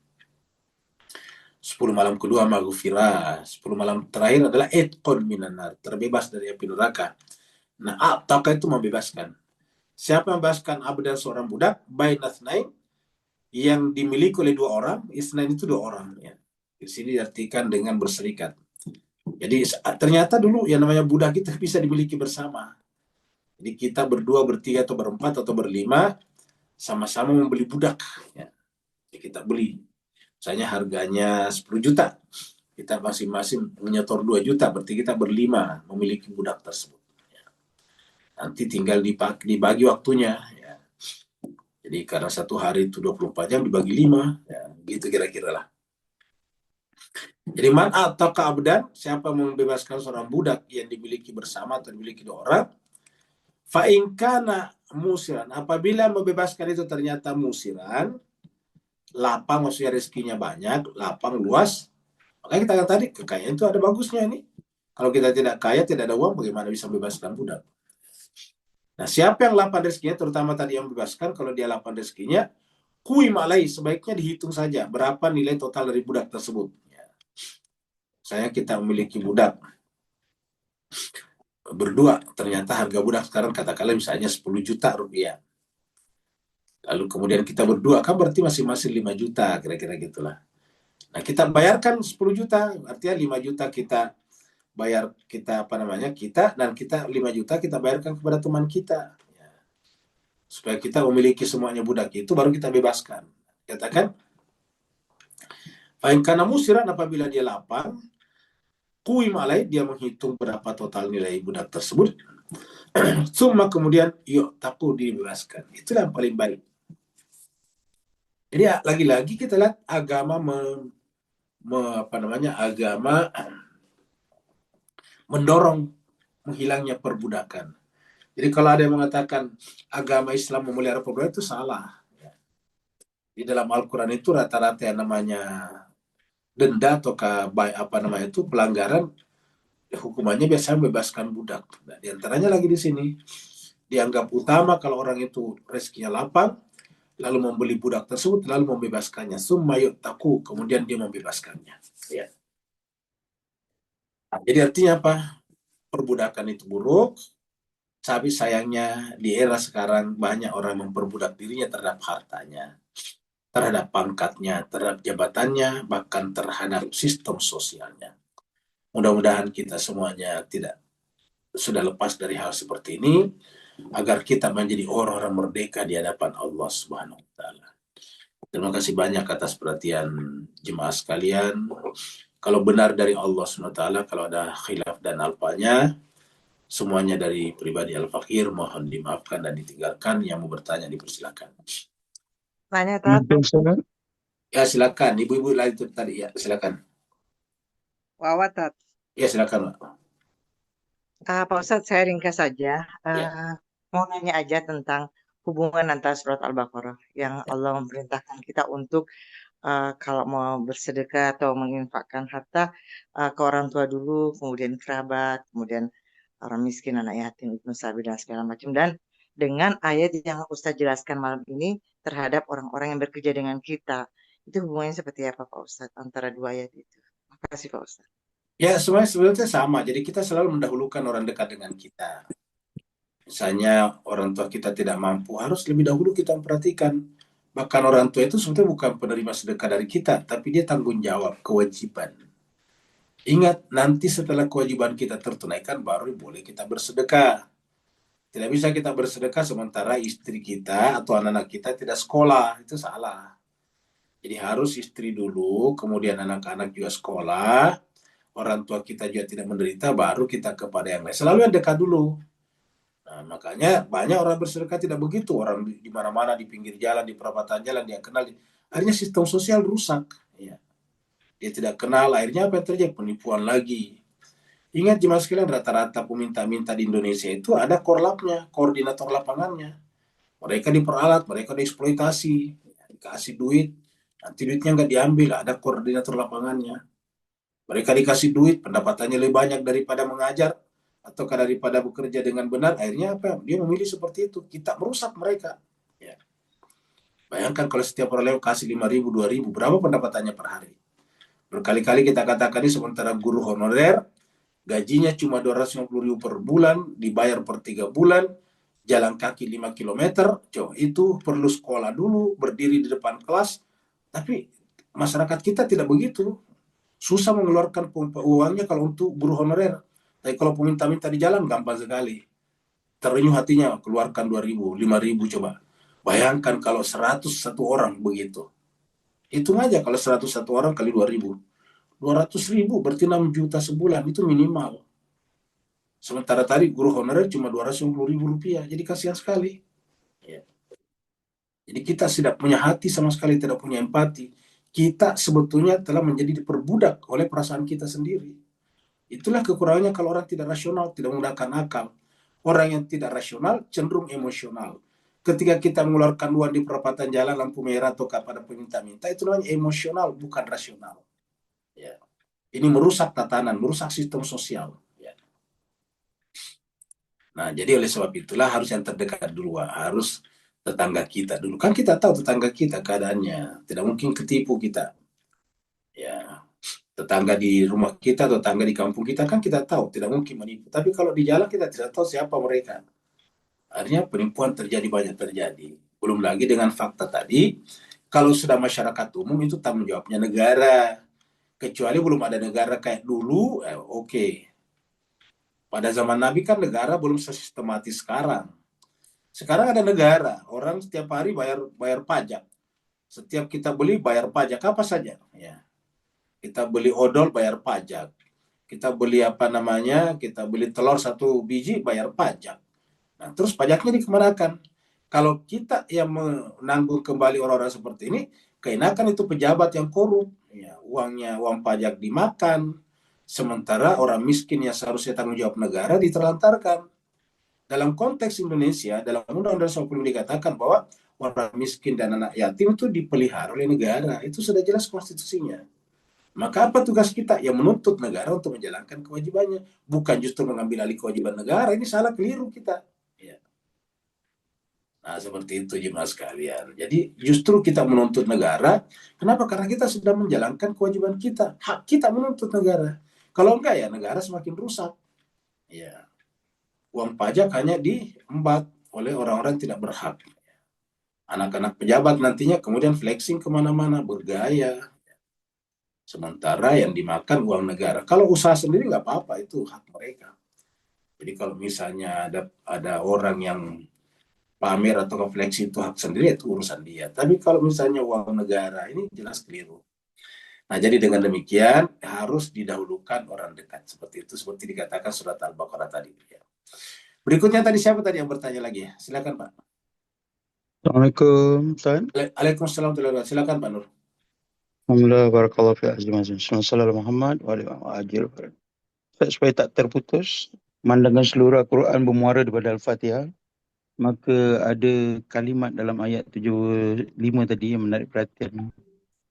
10 malam kedua maghfirah. 10 malam terakhir adalah itqun minanar, terbebas dari api neraka. Nah, a'taqa itu membebaskan. Siapa yang membebaskan abdan seorang budak, bainasnain, yang dimiliki oleh 2 orang, isnain itu 2 orang. Ya. Di sini diartikan dengan berserikat. Jadi ternyata dulu yang namanya budak itu bisa dimiliki bersama. Jadi kita berdua, bertiga, atau berempat, atau berlima, sama-sama membeli budak. Ya. Jadi kita beli. Misalnya harganya 10 juta. Kita masing-masing menyetor 2 juta, berarti kita berlima memiliki budak tersebut. Ya. Nanti tinggal dibagi waktunya. Ya. Jadi karena satu hari itu 24 jam dibagi 5. Ya, gitu kira-kira lah. Jadi man ataka abdan, siapa membebaskan seorang budak yang dimiliki bersama atau dimiliki 2 orang, fa in kana musiran, apabila membebaskan itu ternyata musiran, lapang, maksudnya rezekinya banyak, lapang, luas, makanya kita katakan tadi, kekayaan itu ada bagusnya ini. Kalau kita tidak kaya, tidak ada uang, bagaimana bisa membebaskan budak? Nah, siapa yang lapang rezekinya, terutama tadi yang membebaskan, kalau dia lapang rezekinya, kui malai, sebaiknya dihitung saja berapa nilai total dari budak tersebut. Saya kita memiliki budak berdua, ternyata harga budak sekarang katakanlah misalnya 10 juta rupiah. Lalu kemudian kita berdua, kan berarti masing-masing 5 juta, kira-kira gitulah. Nah, kita bayarkan 10 juta, artinya 5 juta kita bayar, kita dan kita 5 juta kita bayarkan kepada teman kita. Ya. Supaya kita memiliki semuanya budak itu, baru kita bebaskan. Katakan, fa'in kana musiran, apabila dia lapang, kui malai, dia menghitung berapa total nilai budak tersebut. Summa kemudian, yuk taku dibebaskan. Itulah yang paling baik. Jadi lagi-lagi kita lihat agama agama mendorong menghilangnya perbudakan. Jadi kalau ada yang mengatakan agama Islam memelihara perbudakan, itu salah. Di dalam Al-Quran itu rata-rata yang namanya denda atau pelanggaran, hukumannya biasanya membebaskan budak. Nah, di antaranya lagi di sini dianggap utama kalau orang itu rezekinya lapang, lalu membeli budak tersebut, lalu membebaskannya. Summa yu'taku, kemudian dia membebaskannya. Ya. Jadi artinya apa? Perbudakan itu buruk, tapi sayangnya di era sekarang banyak orang memperbudak dirinya terhadap hartanya, terhadap pangkatnya, terhadap jabatannya, bahkan terhadap sistem sosialnya. Mudah-mudahan kita semuanya sudah lepas dari hal seperti ini, agar kita menjadi orang-orang merdeka di hadapan Allah Subhanahu wa Ta'ala. Terima kasih banyak atas perhatian jemaah sekalian. Kalau benar dari Allah Subhanahu wa Ta'ala, kalau ada khilaf dan alfanya, semuanya dari pribadi Al-Fakir, mohon dimaafkan dan ditinggalkan. Yang mau bertanya dipersilakan. Tanya, Tat. Ya, silakan. Ibu-ibu lain itu tadi, ya, silakan. Wawa, Tat. Ya, silakan, Pak. Pak Ustadz, saya ringkas saja. Ya. mau nanya aja tentang hubungan antara surat Al-Baqarah yang Allah memerintahkan kita untuk kalau mau bersedekah atau menginfakkan harta ke orang tua dulu, kemudian kerabat, kemudian orang miskin, anak yatim, ibnu sabil dan segala macam. Dan dengan ayat yang Ustadz jelaskan malam ini terhadap orang-orang yang bekerja dengan kita, itu hubungannya seperti apa Pak Ustadz antara dua ayat itu? Terima kasih Pak Ustadz. Ya, sebenarnya sama. Jadi kita selalu mendahulukan orang dekat dengan kita. Misalnya orang tua kita tidak mampu, harus lebih dahulu kita memperhatikan. Bahkan orang tua itu sebetulnya bukan penerima sedekah dari kita, tapi dia tanggung jawab, kewajiban. Ingat, nanti setelah kewajiban kita tertunaikan, baru boleh kita bersedekah. Tidak bisa kita bersedekah sementara istri kita atau anak-anak kita tidak sekolah. Itu salah. Jadi harus istri dulu, kemudian anak-anak juga sekolah, orang tua kita juga tidak menderita, baru kita kepada yang lain. Selalu yang dekat dulu. Nah, makanya banyak orang bersedekah tidak begitu. Orang di mana-mana, di pinggir jalan, di perapatan jalan, dia kenal. Akhirnya sistem sosial rusak. Ya. Dia tidak kenal, akhirnya apa yang terjadi? Penipuan lagi. Ingat jemaah sekalian, rata-rata peminta-minta di Indonesia itu ada korlapnya, koordinator lapangannya. Mereka diperalat, mereka dieksploitasi, dikasih duit, nanti duitnya nggak diambil, ada koordinator lapangannya. Mereka dikasih duit, pendapatannya lebih banyak daripada mengajar, atau daripada bekerja dengan benar, akhirnya apa? Dia memilih seperti itu. Kita merusak mereka. Ya. Bayangkan kalau setiap orang lewat kasih 5.000, 2.000, berapa pendapatannya per hari? Berkali-kali kita katakan ini, sementara guru honorer, gajinya cuma 250.000 per bulan, dibayar per 3 bulan, jalan kaki 5 kilometer, itu perlu sekolah dulu, berdiri di depan kelas, tapi masyarakat kita tidak begitu. Susah mengeluarkan uangnya kalau untuk guru honorer. Tapi kalau peminta-minta di jalan, gampang sekali. Terenyuh hatinya, keluarkan 2.000, 5.000 coba. Bayangkan kalau 101 orang begitu. Hitung aja kalau 101 orang kali 2.000. 200.000 berarti 6 juta sebulan, itu minimal. Sementara tadi guru honorer cuma 250.000 rupiah, jadi kasihan sekali. Ya. Jadi kita tidak punya hati sama sekali, tidak punya empati. Kita sebetulnya telah menjadi diperbudak oleh perasaan kita sendiri. Itulah kekurangannya kalau orang tidak rasional, tidak menggunakan akal. Orang yang tidak rasional cenderung emosional. Ketika kita mengeluarkan uang di perapatan jalan, lampu merah atau kepada peminta-minta, itu namanya emosional, bukan rasional. Ya. Ini merusak tatanan, merusak sistem sosial. Ya. Nah, jadi oleh sebab itulah harus yang terdekat dulu, harus tetangga kita dulu. Kan kita tahu tetangga kita keadaannya, tidak mungkin ketipu kita. Ya, tetangga di rumah kita, tetangga di kampung kita kan kita tahu, tidak mungkin menipu. Tapi kalau di jalan kita tidak tahu siapa mereka. Akhirnya penipuan terjadi, banyak terjadi. Belum lagi dengan fakta tadi, kalau sudah masyarakat umum itu tanggung jawabnya negara. Kecuali belum ada negara kayak dulu, oke. Pada zaman Nabi kan negara belum sesistematis sekarang. Sekarang ada negara, orang setiap hari bayar pajak. Setiap kita beli bayar pajak apa saja, ya. Kita beli odol bayar pajak. Kita beli kita beli telur 1 biji bayar pajak. Nah, terus pajaknya dikemanakan? Kalau kita yang menanggung kembali orang-orang seperti ini, keenakan itu pejabat yang korup. Ya, uang pajak dimakan, sementara orang miskin yang seharusnya tanggung jawab negara diterlantarkan. Dalam konteks Indonesia, dalam Undang-Undang 40 dikatakan bahwa orang miskin dan anak yatim itu dipelihara oleh negara. Itu sudah jelas konstitusinya. Maka apa tugas kita? Ya menuntut negara untuk menjalankan kewajibannya. Bukan justru mengambil alih kewajiban negara. Ini salah, keliru kita. Ya. Nah, seperti itu jemaah sekalian. Jadi justru kita menuntut negara. Kenapa? Karena kita sudah menjalankan kewajiban kita. Hak kita menuntut negara. Kalau enggak ya negara semakin rusak. Ya. Uang pajak hanya diembat oleh orang-orang tidak berhak. Anak-anak pejabat nantinya kemudian flexing kemana-mana, bergaya. Sementara yang dimakan uang negara. Kalau usaha sendiri nggak apa-apa, itu hak mereka. Jadi kalau misalnya ada orang yang pamer atau flexing itu hak sendiri, itu urusan dia. Tapi kalau misalnya uang negara, ini jelas keliru. Nah, jadi dengan demikian harus didahulukan orang dekat. Seperti itu, seperti dikatakan surat Al-Baqarah tadi. Berikutnya tadi siapa tadi yang bertanya lagi? Silakan Pak. Assalamualaikum, Ustaz. Waalaikumsalam warahmatullahi wabarakatuh. Silakan Pak Nur. Alhamdulillah, barakallahu fi azimazin. Sallallahu Muhammad wa alihi wa ajil. Supaya tak terputus, memandangkan seluruh Al-Quran bermuara daripada Al-Fatihah. maka ada kalimat dalam ayat 75 tadi yang menarik perhatian.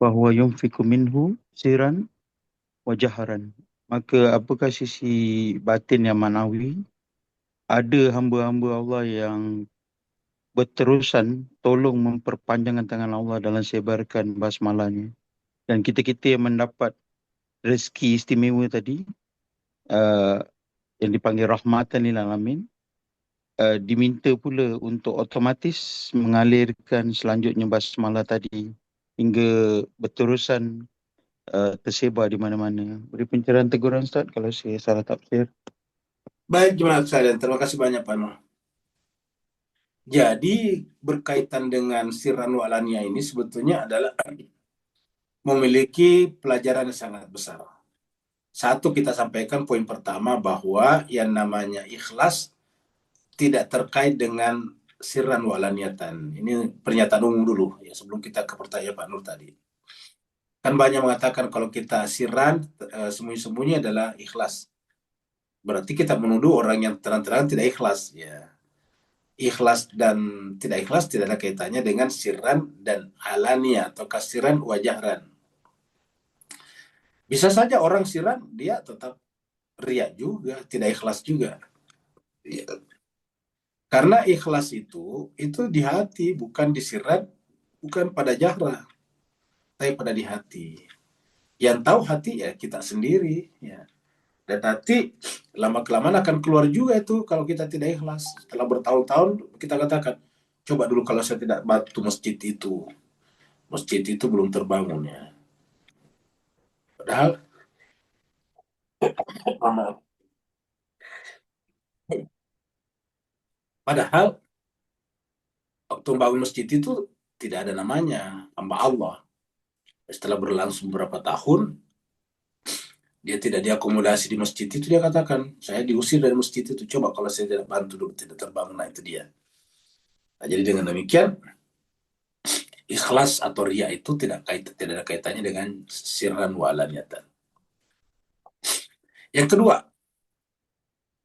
Wahuwa yunfiku minhu siran wa jaharan. Maka apakah sisi batin yang manawi? Ada hamba-hamba Allah yang berterusan tolong memperpanjangkan tangan Allah dalam sebarkan basmalahnya. Dan kita-kita yang mendapat rezeki istimewa tadi, yang dipanggil rahmatan lil alamin, diminta pula untuk otomatis mengalirkan selanjutnya basmalah tadi hingga berterusan tersebar di mana-mana. Beri pencerahan teguran Ustaz kalau saya salah tafsir. Baik jemaah sekalian, terima kasih banyak Pak Nur. Jadi berkaitan dengan sirran wa alaniyah ini sebetulnya adalah memiliki pelajaran yang sangat besar. Satu, kita sampaikan poin pertama bahwa yang namanya ikhlas tidak terkait dengan sirran wa alaniyatan. Ini pernyataan umum dulu ya sebelum kita ke pertanyaan Pak Nur tadi. Kan banyak mengatakan kalau kita sirran sembunyi-sembunyi adalah ikhlas. Berarti kita menuduh orang yang terang-terang tidak ikhlas ya. Ikhlas dan tidak ikhlas tidak ada kaitannya dengan sirran dan alania atau kasiran wajahran. Bisa saja orang sirran dia tetap riya juga, tidak ikhlas juga. Ya. Karena ikhlas itu di hati, bukan di sirran, bukan pada jahra, tapi pada di hati. Yang tahu hati ya kita sendiri ya. Dan nanti lama-kelamaan akan keluar juga itu kalau kita tidak ikhlas. Setelah bertahun-tahun kita katakan, coba dulu kalau saya tidak bantu masjid itu belum terbangun ya. Padahal padahal waktu bangun masjid itu tidak ada namanya hamba Allah. Setelah berlangsung beberapa tahun, dia tidak diakomodasi di masjid itu, dia katakan, saya diusir dari masjid itu, coba kalau saya tidak bantu dulu tidak terbangun, nah itu dia. Nah, jadi dengan demikian ikhlas atau riya itu tidak ada kaitannya dengan sirran wa alaniyatan. Yang kedua,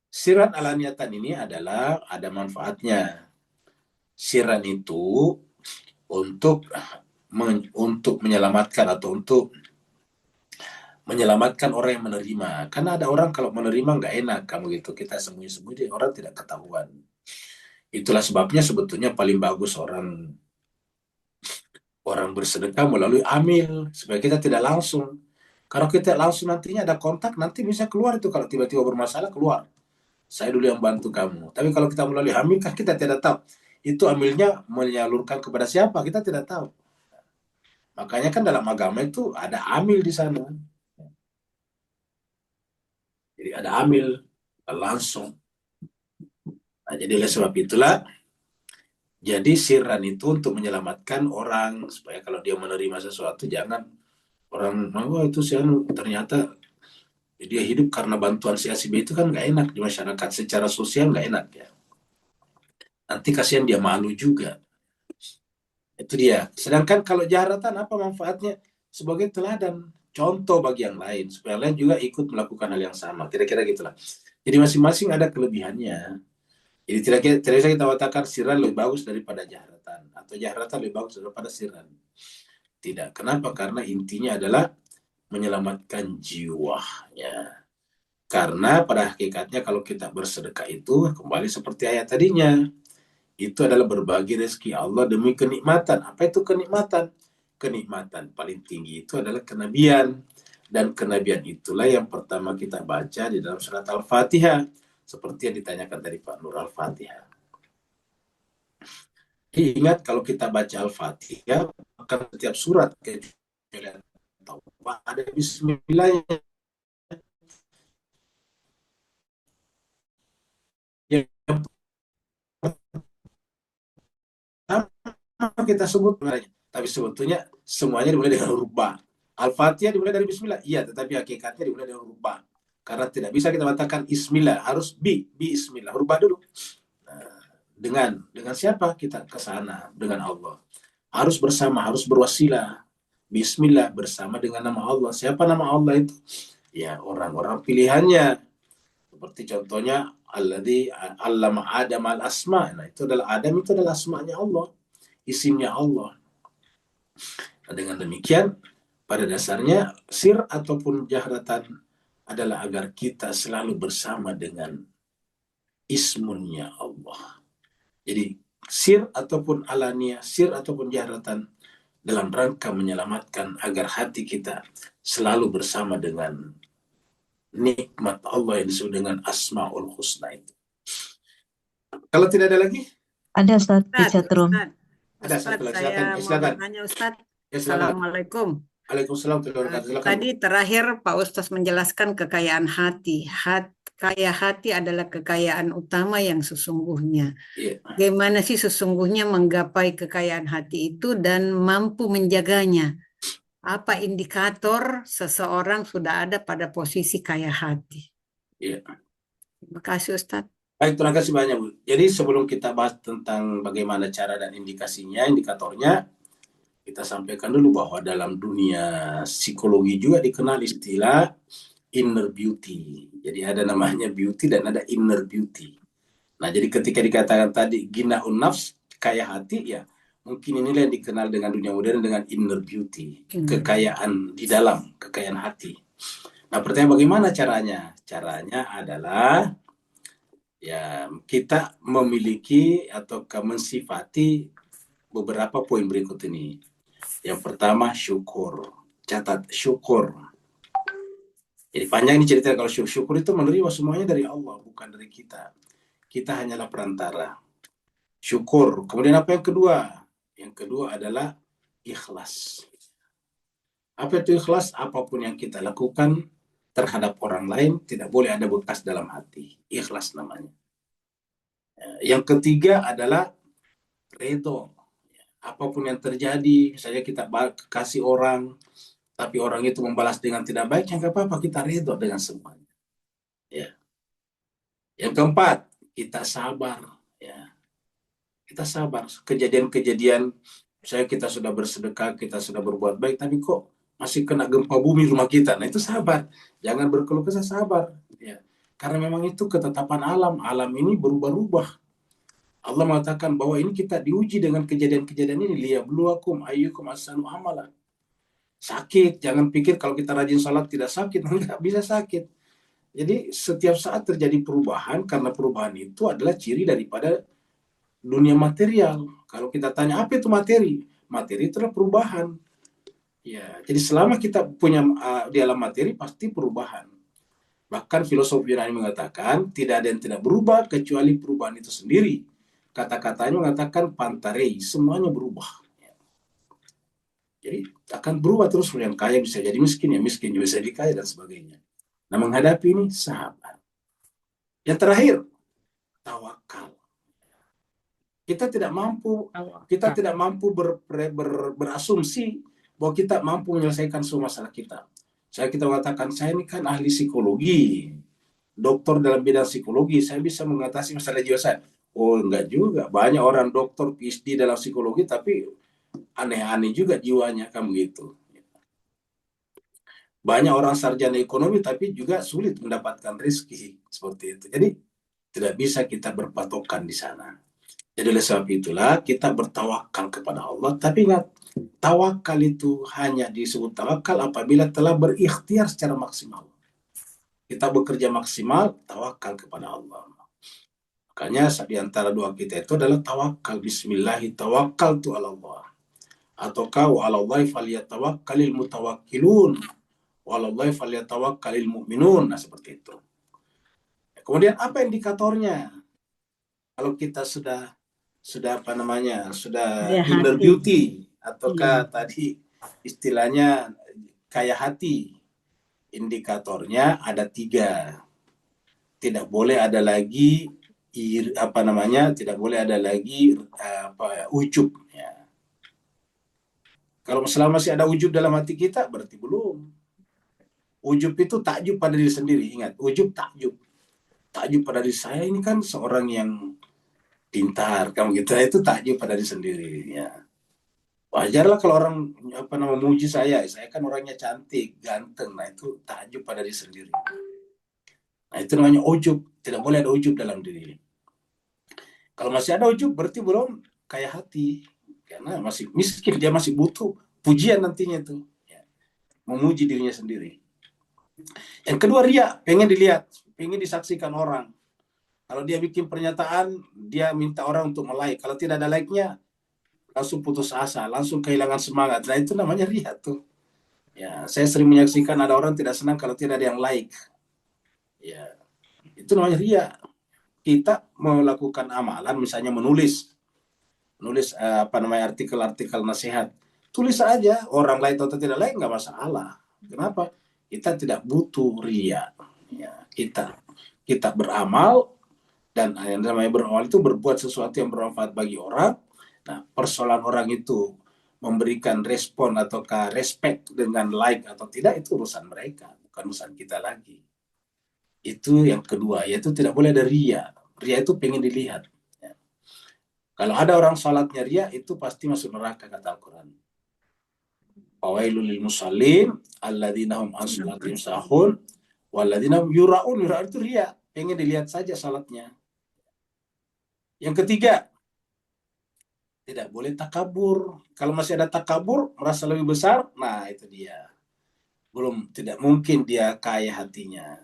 sirran alaniyatan ini adalah ada manfaatnya. Sirran itu untuk menyelamatkan atau untuk menyelamatkan orang yang menerima. Karena ada orang kalau menerima nggak enak kamu gitu, kita sembunyi-sembunyi orang tidak ketahuan. Itulah sebabnya sebetulnya paling bagus orang bersedekah melalui amil supaya kita tidak langsung. Kalau kita langsung nantinya ada kontak, nanti bisa keluar itu kalau tiba-tiba bermasalah keluar. Saya dulu yang bantu kamu. Tapi kalau kita melalui amil kan kita tidak tahu. Itu amilnya menyalurkan kepada siapa kita tidak tahu. Makanya kan dalam agama itu ada amil di sana. Jadi ada amil langsung. Nah, jadi oleh sebab itulah, jadi sirran itu untuk menyelamatkan orang supaya kalau dia menerima sesuatu jangan orang itu sih ternyata dia hidup karena bantuan si A si B, itu kan nggak enak di masyarakat, secara sosial nggak enak ya. Nanti kasihan dia malu juga. Itu dia. Sedangkan kalau jaharatan apa manfaatnya? Sebagai teladan, contoh bagi yang lain supaya lain juga ikut melakukan hal yang sama. Kira-kira gitulah. Jadi masing-masing ada kelebihannya. Jadi tidak bisa kita katakan sirran lebih bagus daripada jaharatan atau jaharatan lebih bagus daripada sirran. Tidak. Kenapa? Karena intinya adalah menyelamatkan jiwa. Ya. Karena pada hakikatnya kalau kita bersedekah itu kembali seperti ayat tadinya. Itu adalah berbagi rezeki Allah demi kenikmatan. Apa itu kenikmatan? Kenikmatan paling tinggi itu adalah kenabian. Dan kenabian itulah yang pertama kita baca di dalam surat Al-Fatihah. Seperti yang ditanyakan dari Pak Nur Al-Fatihah. Ingat kalau kita baca Al-Fatihah, maka setiap surat kecuali ada bismillah yang pertama kita sebut sebenarnya. Tapi sebetulnya semuanya dimulai dengan huruf ba. Al-Fatihah dimulai dari bismillah. Iya, tetapi hakikatnya dimulai dengan huruf ba. Karena tidak bisa kita katakan ismillah, harus bismillah. Huruf ba dulu. Dengan siapa kita ke sana? Dengan Allah. Harus bersama, harus berwasilah. Bismillah bersama dengan nama Allah. Siapa nama Allah itu? Ya, orang-orang pilihannya. Seperti contohnya alladzi 'allama Adam al-asma. Nah, itu adalah Adam, itu adalah asmanya Allah, isimnya Allah. Nah, dengan demikian pada dasarnya sir ataupun jahratan adalah agar kita selalu bersama dengan ismunnya Allah. Jadi sir ataupun alania, sir ataupun jahratan dalam rangka menyelamatkan agar hati kita selalu bersama dengan nikmat Allah yang disebut dengan Asmaul Husna itu. Kalau tidak ada lagi, Ada Ustaz di Ustaz, chatroom. ada Ustaz, satu lagi. saya Silakan, mau silakan. bertanya Ustaz. Ya, silakan. Assalamualaikum. Waalaikumsalam warahmatullahi wabarakatuh. Silakan. Tadi terakhir Pak Ustaz menjelaskan kekayaan hati. Kaya hati adalah kekayaan utama yang sesungguhnya. Iya. Bagaimana sih sesungguhnya menggapai kekayaan hati itu dan mampu menjaganya? Apa indikator seseorang sudah ada pada posisi kaya hati? Iya. Terima kasih Ustaz. Baik, terima kasih banyak, Bu. Jadi sebelum kita bahas tentang bagaimana cara dan indikasinya, indikatornya, kita sampaikan dulu bahwa dalam dunia psikologi juga dikenal istilah inner beauty. Jadi ada namanya beauty dan ada inner beauty. Nah, jadi ketika dikatakan tadi ginaun nafs, kaya hati, ya mungkin inilah yang dikenal dengan dunia modern dengan inner beauty, kekayaan di dalam, kekayaan hati. Nah, pertanyaan bagaimana caranya? Caranya adalah ya kita memiliki atau mensifati beberapa poin berikut ini. Yang pertama, syukur. Catat, syukur. Jadi panjang ini cerita. Kalau syukur itu menerima semuanya dari Allah, bukan dari kita. Kita hanyalah perantara. Syukur. Kemudian apa yang kedua? Yang kedua adalah ikhlas. Apa itu ikhlas? Apapun yang kita lakukan terhadap orang lain tidak boleh ada bekas dalam hati. Ikhlas namanya. Yang ketiga adalah ridho. Apapun yang terjadi, misalnya kita kasih orang, tapi orang itu membalas dengan tidak baik, yang apa-apa, kita ridho dengan semuanya. Ya. Yang keempat, kita sabar. Ya. Kita sabar. Kejadian-kejadian, misalnya kita sudah bersedekah, kita sudah berbuat baik, tapi kok masih kena gempa bumi rumah kita. Nah, itu sabar. Jangan berkeluh kesah, sabar. Ya. Karena memang itu ketetapan alam. Alam ini berubah-ubah. Allah mengatakan bahwa ini kita diuji dengan kejadian-kejadian ini. Liyabluwakum ayyukum ahsanu amala. Sakit, jangan pikir kalau kita rajin salat tidak sakit. Enggak bisa sakit. Jadi setiap saat terjadi perubahan, karena perubahan itu adalah ciri daripada dunia material. Kalau kita tanya apa itu materi? Materi itu adalah perubahan. Ya, jadi selama kita punya di alam materi pasti perubahan. Bahkan filosof Yunani mengatakan tidak ada yang tidak berubah kecuali perubahan itu sendiri. Kata-katanya mengatakan pantarei, semuanya berubah. Jadi akan berubah terus, yang kaya bisa jadi miskin, yang miskin juga bisa jadi kaya dan sebagainya. Nah, menghadapi ini sabar. Yang terakhir, tawakal. Kita tidak mampu berasumsi bahwa kita mampu menyelesaikan semua masalah kita. Kita mengatakan saya ini kan ahli psikologi, dokter dalam bidang psikologi, saya bisa mengatasi masalah jiwa saya. Oh, enggak juga. Banyak orang dokter PhD dalam psikologi tapi aneh-aneh juga jiwanya, kan begitu. Banyak orang sarjana ekonomi tapi juga sulit mendapatkan rezeki seperti itu. Jadi tidak bisa kita berpatokan di sana. Jadi oleh sebab itulah kita bertawakal kepada Allah. Tapi ingat, tawakal itu hanya disebut tawakal apabila telah berikhtiar secara maksimal. Kita bekerja maksimal, tawakal kepada Allah. Makanya di antara doa kita itu adalah tawakal. Bismillahi tawakkaltu ala Allah. Ataukah wa 'alallahi falyatawakkalil mutawakkilun. Wa 'alallahi falyatawakkalil mu'minun. Nah, seperti itu. Kemudian apa indikatornya? Kalau kita sudah inner beauty, ataukah tadi istilahnya kaya hati, indikatornya ada 3. Tidak boleh ada lagi ujub. Ya. Kalau selama masih ada ujub dalam hati kita, berarti belum. Ujub itu takjub pada diri sendiri. Ingat, ujub takjub. Takjub pada diri saya ini kan seorang yang pintar, kamu gitu, itu takjub pada diri sendiri. Ya. Wajarlah kalau orang memuji saya kan orangnya cantik, ganteng. Nah, itu takjub pada diri sendiri. Nah, itu namanya ujub. Tidak boleh ada ujub dalam diri. Kalau masih ada ujub, berarti belum kaya hati. Karena masih miskin, dia masih butuh pujian nantinya itu. Ya. Memuji dirinya sendiri. Yang kedua, ria. Pengen dilihat, pengen disaksikan orang. Kalau dia bikin pernyataan, dia minta orang untuk like. Kalau tidak ada like-nya, langsung putus asa, langsung kehilangan semangat. Nah, itu namanya ria tuh. Ya, saya sering menyaksikan ada orang tidak senang kalau tidak ada yang like. Ya, itu namanya ria. Kita melakukan amalan, misalnya menulis artikel-artikel nasihat, tulis aja, orang like atau tidak like nggak masalah. Kenapa? Kita tidak butuh ria. Ya, kita beramal, dan yang namanya beramal itu berbuat sesuatu yang bermanfaat bagi orang. Nah, persoalan orang itu memberikan respon ataukah respect dengan like atau tidak, itu urusan mereka, bukan urusan kita lagi. Itu yang kedua, yaitu tidak boleh ada ria. Ria itu pengen dilihat. Ya. Kalau ada orang salatnya ria, itu pasti masuk neraka, kata Al-Quran. Fawailul lil musallin alladzina hum an salatihim sahun walladzina hum yura'un. Yura'un itu ria, pengen dilihat saja salatnya. Yang ketiga, tidak boleh takabur. Kalau masih ada takabur, merasa lebih besar, nah itu dia. Tidak mungkin dia kaya hatinya.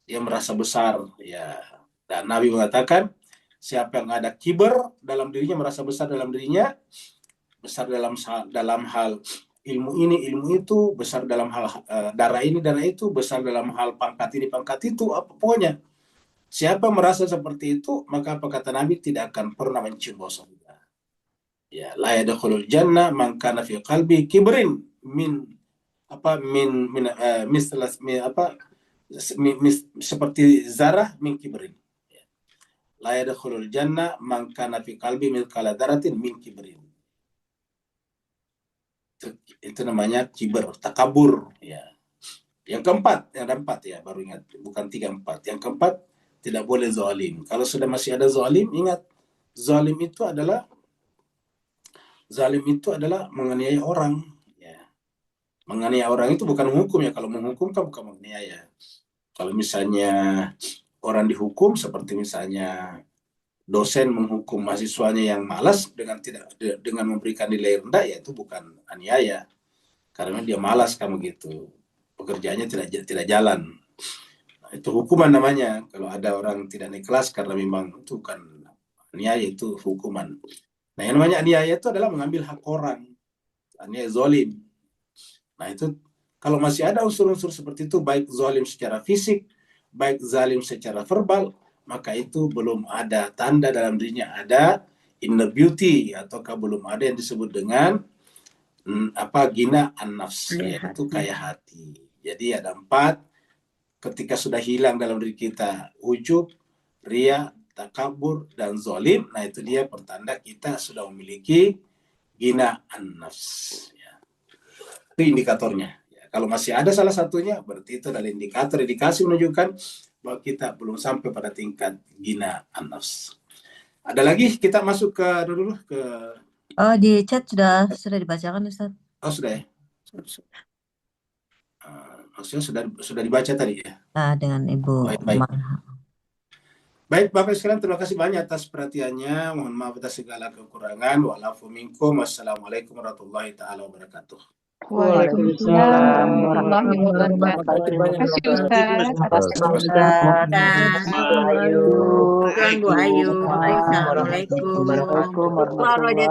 Dia merasa besar, ya. Dan Nabi mengatakan, siapa yang ada kiber dalam dirinya, merasa besar dalam dirinya, besar dalam hal ilmu ini, ilmu itu, besar dalam hal darah ini, darah itu, besar dalam hal pangkat ini, pangkat itu, pokoknya. Siapa merasa seperti itu, maka apa kata Nabi, tidak akan pernah mencium bau surga. Ya, la yadkhulul jannah man kana fi qalbi kibrin seperti zarah min kibrin. La yadkhulul jannah man kana fi qalbi mithqala dzarratin min kibrin. Itu namanya kiber, takabur, ya. Yang keempat, yang ada 4 ya, baru ingat, bukan 3, 4. Yang keempat, tidak boleh zalim. Kalau sudah masih ada zalim, ingat, zalim itu adalah menganiaya orang. Ya. Menganiaya orang itu bukan menghukum ya. Kalau menghukum kan bukan menganiaya. Kalau misalnya orang dihukum, seperti misalnya dosen menghukum mahasiswanya yang malas dengan memberikan nilai rendah, ya itu bukan aniaya. Karena dia malas kamu gitu. Pekerjaannya tidak jalan. Nah, itu hukuman namanya. Kalau ada orang tidak naik kelas karena memang itu bukan aniaya, itu hukuman. Nah, yang namanya aniaya itu adalah mengambil hak orang. Aniaya zalim. Nah, itu kalau masih ada unsur-unsur seperti itu, baik zalim secara fisik, baik zalim secara verbal, maka itu belum ada tanda dalam dirinya ada inner beauty, ataukah belum ada yang disebut dengan gina an-nafs, yaitu kaya hati. Jadi ada 4. Ketika sudah hilang dalam diri kita ujub, ria, takabur, dan zalim, nah itu dia pertanda kita sudah memiliki gina an-nafs. Ya. Itu indikatornya. Ya, kalau masih ada salah satunya, berarti itu adalah indikator, indikasi menunjukkan bahwa kita belum sampai pada tingkat gina an-nafs. Ada lagi, kita masuk ke dulu ke. Di chat sudah dibacakan, Ustaz. Oh, sudah ya? Maksudnya sudah dibaca tadi ya? Dengan Ibu. Baik, Bapak sekalian, terima kasih banyak atas perhatiannya. Mohon maaf atas segala kekurangan. Wa'alafu minkum. Wassalamualaikum warahmatullahi ta'ala wabarakatuh. Waalaikumsalam warahmatullahi wabarakatuh. Terima kasih Ustaz atas Ayu. Assalamualaikum warahmatullahi wabarakatuh.